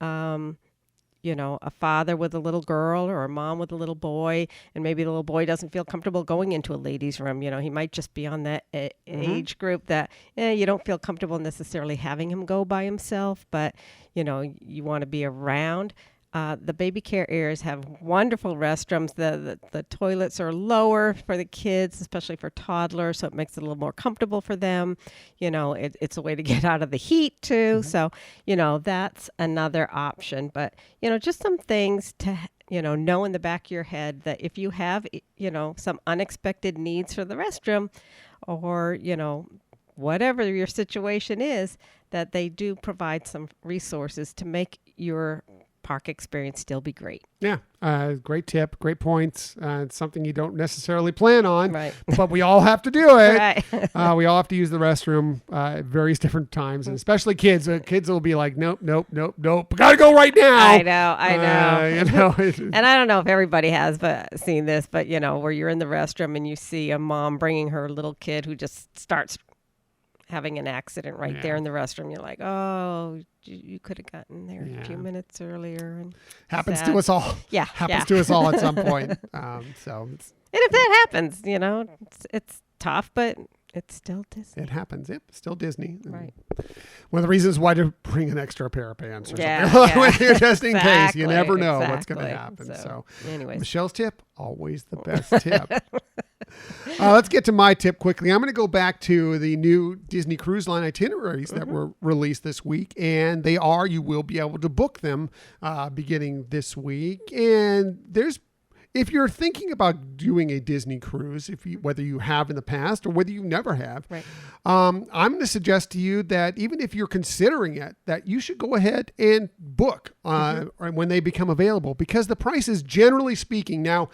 a father with a little girl or a mom with a little boy, and maybe the little boy doesn't feel comfortable going into a ladies' room. He might just be on that age group that you don't feel comfortable necessarily having him go by himself, but, you want to be around. The baby care areas have wonderful restrooms. The toilets are lower for the kids, especially for toddlers, so it makes it a little more comfortable for them. It's a way to get out of the heat too. So, that's another option. But, just some things to, know in the back of your head that if you have, some unexpected needs for the restroom, or, whatever your situation is, that they do provide some resources to make your park experience still be great. Yeah. Great tip. Great points. It's something you don't necessarily plan on, Right. but we all have to do it. Right. We all have to use the restroom at various different times, and especially kids. Kids will be like, nope. Gotta go right now. I know. You know, And I don't know if everybody has seen this, but where you're in the restroom and you see a mom bringing her little kid who just starts having an accident right there in the restroom. You're like, oh, you could have gotten there a few minutes earlier. And happens to us all. Yeah. Happens to us all at some point. And if that happens, it's tough, but it's still Disney. It happens. Yep, still Disney. Right. One of the reasons why to bring an extra pair of pants or Yeah. just in case. You never know what's exactly. going to happen. So, anyways. Michelle's tip, always the best tip. Let's get to my tip quickly. I'm going to go back to the new Disney Cruise Line itineraries that were released this week, and you will be able to book them beginning this week. And if you're thinking about doing a Disney cruise, whether you have in the past or whether you never have, right. I'm going to suggest to you that even if you're considering it, that you should go ahead and book when they become available, because the prices, generally speaking, now,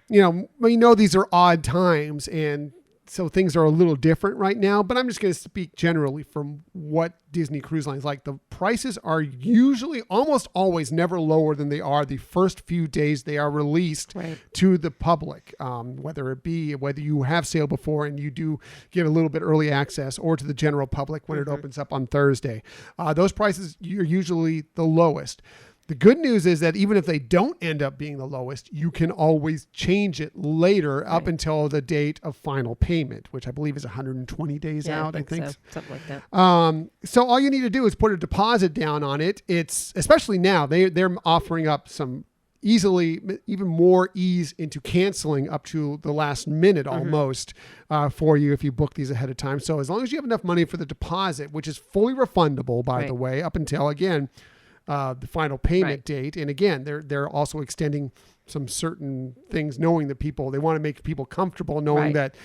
we know these are odd times, and so things are a little different right now, but I'm just going to speak generally from what Disney Cruise Line is like. The prices are usually almost always never lower than they are the first few days they are released to the public, whether you have sailed before and you do get a little bit early access, or to the general public when it opens up on Thursday. Those prices are usually the lowest. The good news is that even if they don't end up being the lowest, you can always change it later up until the date of final payment, which I believe is 120 days out, I think. So. Something like that. So all you need to do is put a deposit down on it. It's especially now they're offering up some even more ease into canceling up to the last minute almost for you if you book these ahead of time. So as long as you have enough money for the deposit, which is fully refundable, by the way, up until, again, the final payment date. And again, they're also extending some certain things, knowing that they want to make people comfortable, knowing that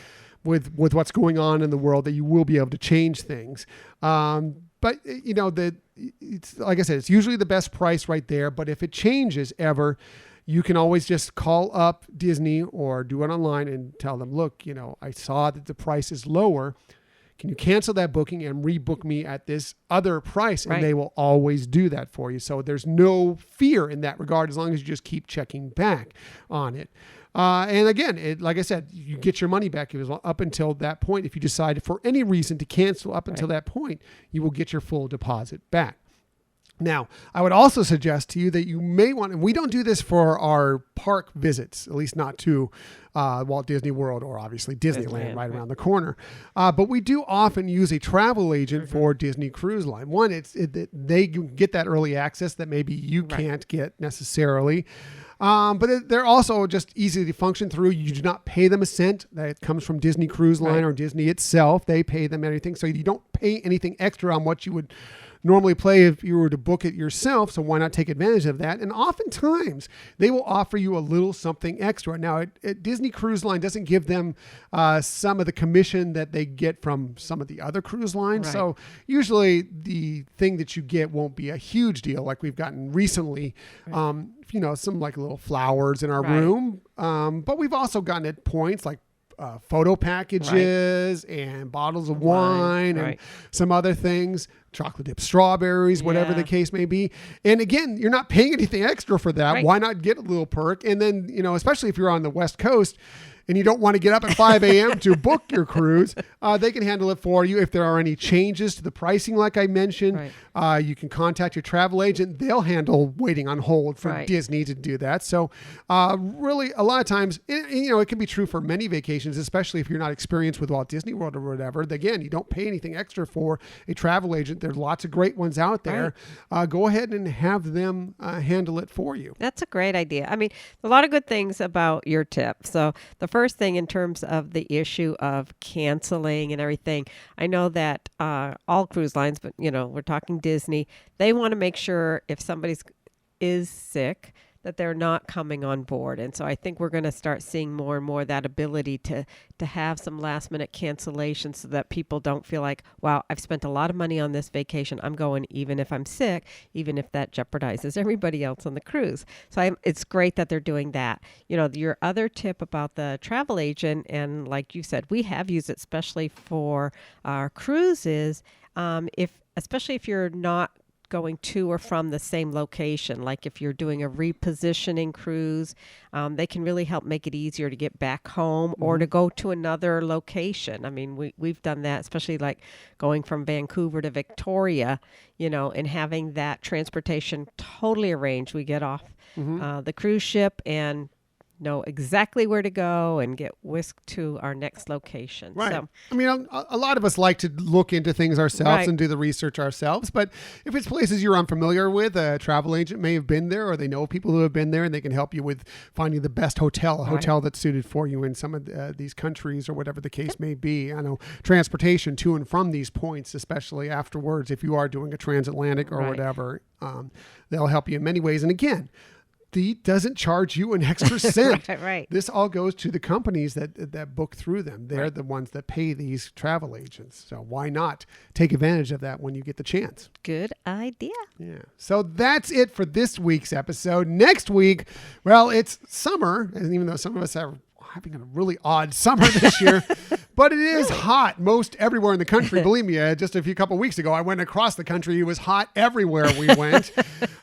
with what's going on in the world, that you will be able to change things. But it's like I said, it's usually the best price right there. But if it changes ever, you can always just call up Disney or do it online and tell them, look, I saw that the price is lower. Can you cancel that booking and rebook me at this other price? And they will always do that for you. So there's no fear in that regard, as long as you just keep checking back on it. And again, like I said, you get your money back up until that point. If you decide for any reason to cancel up until that point, you will get your full deposit back. Now, I would also suggest to you that you may want, and we don't do this for our park visits, at least not to Walt Disney World or obviously Disneyland right around the corner. But we do often use a travel agent for Disney Cruise Line. One, they get that early access that maybe you can't get necessarily. But they're also just easy to function through. You do not pay them a cent. That comes from Disney Cruise Line or Disney itself. They pay them anything. So you don't pay anything extra on what you would normally play if you were to book it yourself. So why not take advantage of that? And oftentimes they will offer you a little something extra. Now, Disney Cruise Line doesn't give them some of the commission that they get from some of the other cruise lines. So usually the thing that you get won't be a huge deal, like we've gotten recently. Some like little flowers in our room. But we've also gotten at points like photo packages and bottles of wine and some other things, chocolate dipped strawberries, whatever the case may be. And again, you're not paying anything extra for that. Why not get a little perk? And then, especially if you're on the West Coast and you don't want to get up at 5 a.m. to book your cruise, they can handle it for you. If there are any changes to the pricing, like I mentioned, you can contact your travel agent. They'll handle waiting on hold for Disney to do that. So really, a lot of times, it can be true for many vacations, especially if you're not experienced with Walt Disney World or whatever. Again, you don't pay anything extra for a travel agent. There's lots of great ones out there. Go ahead and have them handle it for you. That's a great idea. I mean, a lot of good things about your tip. So the first thing in terms of the issue of canceling and everything, I know that all cruise lines, but we're talking Disney, they want to make sure if somebody is sick that they're not coming on board. And so I think we're going to start seeing more and more that ability to have some last minute cancellations so that people don't feel like, wow, I've spent a lot of money on this vacation. I'm going even if I'm sick, even if that jeopardizes everybody else on the cruise. So it's great that they're doing that. You know, your other tip about the travel agent, and like you said, we have used it especially for our cruises, especially if you're not going to or from the same location. Like if you're doing a repositioning cruise, they can really help make it easier to get back home or to go to another location. I mean, we've done that, especially like going from Vancouver to Victoria, you know, and having that transportation totally arranged. We get off the cruise ship and know exactly where to go and get whisked to our next location. Right. So, I mean, a lot of us like to look into things ourselves Right. and do the research ourselves. But if it's places you're unfamiliar with, a travel agent may have been there, or they know people who have been there, and they can help you with finding the best hotel, a hotel that's suited for you in some of these countries or whatever the case may be. I know transportation to and from these points, especially afterwards, if you are doing a transatlantic or Right. whatever, they'll help you in many ways. And again, doesn't charge you an extra cent. Right. This all goes to the companies that book through them. They're the ones that pay these travel agents. So why not take advantage of that when you get the chance? Good idea. Yeah. So that's it for this week's episode. Next week, well, it's summer, and even though some of us are having a really odd summer this year, but it is hot most everywhere in the country. Believe me, just a couple weeks ago, I went across the country. It was hot everywhere we went.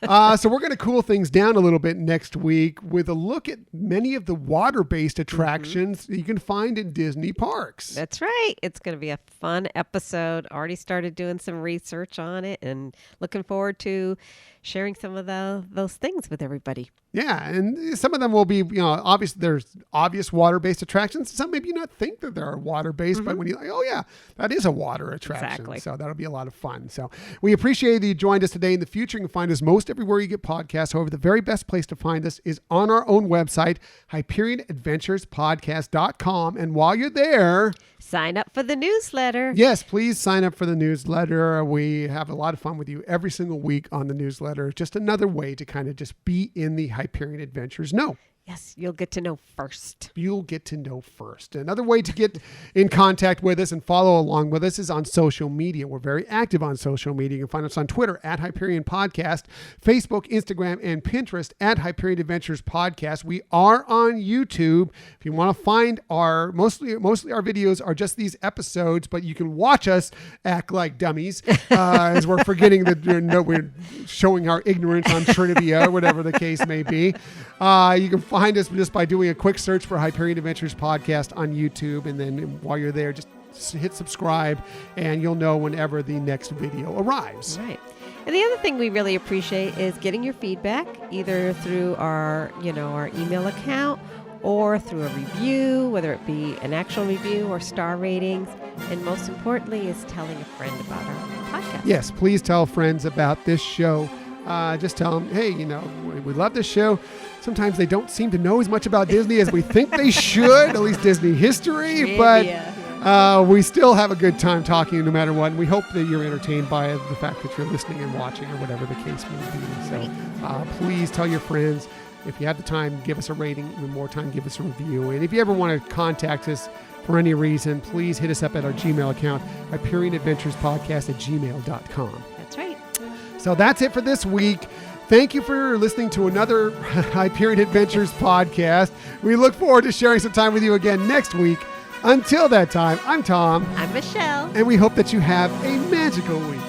So we're going to cool things down a little bit next week with a look at many of the water-based attractions you can find in Disney parks. That's right. It's going to be a fun episode. Already started doing some research on it and looking forward to sharing some of those things with everybody. Yeah, and some of them will be, obvious. There's obvious water-based attractions. Some maybe you not think that they're water-based, but when you're like, oh yeah, that is a water attraction. Exactly. So that'll be a lot of fun. So we appreciate that you joined us today. In the future, you can find us most everywhere you get podcasts. However, the very best place to find us is on our own website, HyperionAdventurespodcast.com. And while you're there, sign up for the newsletter. yes, please sign up for the newsletter. We have a lot of fun with you every single week on the newsletter. Just another way to kind of just be in the Hyperion Adventures know. Yes, you'll get to know first. You'll get to know first. Another way to get in contact with us and follow along with us is on social media. We're very active on social media. You can find us on Twitter at Hyperion Podcast, Facebook, Instagram, and Pinterest at Hyperion Adventures Podcast. We are on YouTube. If you want to find mostly our videos are just these episodes, but you can watch us act like dummies as we're forgetting that we're showing our ignorance on trivia or whatever the case may be. You can find us just by doing a quick search for Hyperion Adventures Podcast on YouTube. And then while you're there, just hit subscribe and you'll know whenever the next video arrives. Right. And the other thing we really appreciate is getting your feedback either through our email account or through a review, whether it be an actual review or star ratings. And most importantly is telling a friend about our podcast. Yes, please tell friends about this show. Just tell them, hey, we love this show. Sometimes they don't seem to know as much about Disney as we think they should, at least Disney history, but we still have a good time talking no matter what. And we hope that you're entertained by the fact that you're listening and watching or whatever the case may be. So please tell your friends. If you have the time, give us a rating. Even more time, give us a review. And if you ever want to contact us for any reason, please hit us up at our Gmail account, HyperionAdventuresPodcast@gmail.com. That's right. So that's it for this week. Thank you for listening to another Hyperion Adventures podcast. We look forward to sharing some time with you again next week. Until that time, I'm Tom. I'm Michelle. And we hope that you have a magical week.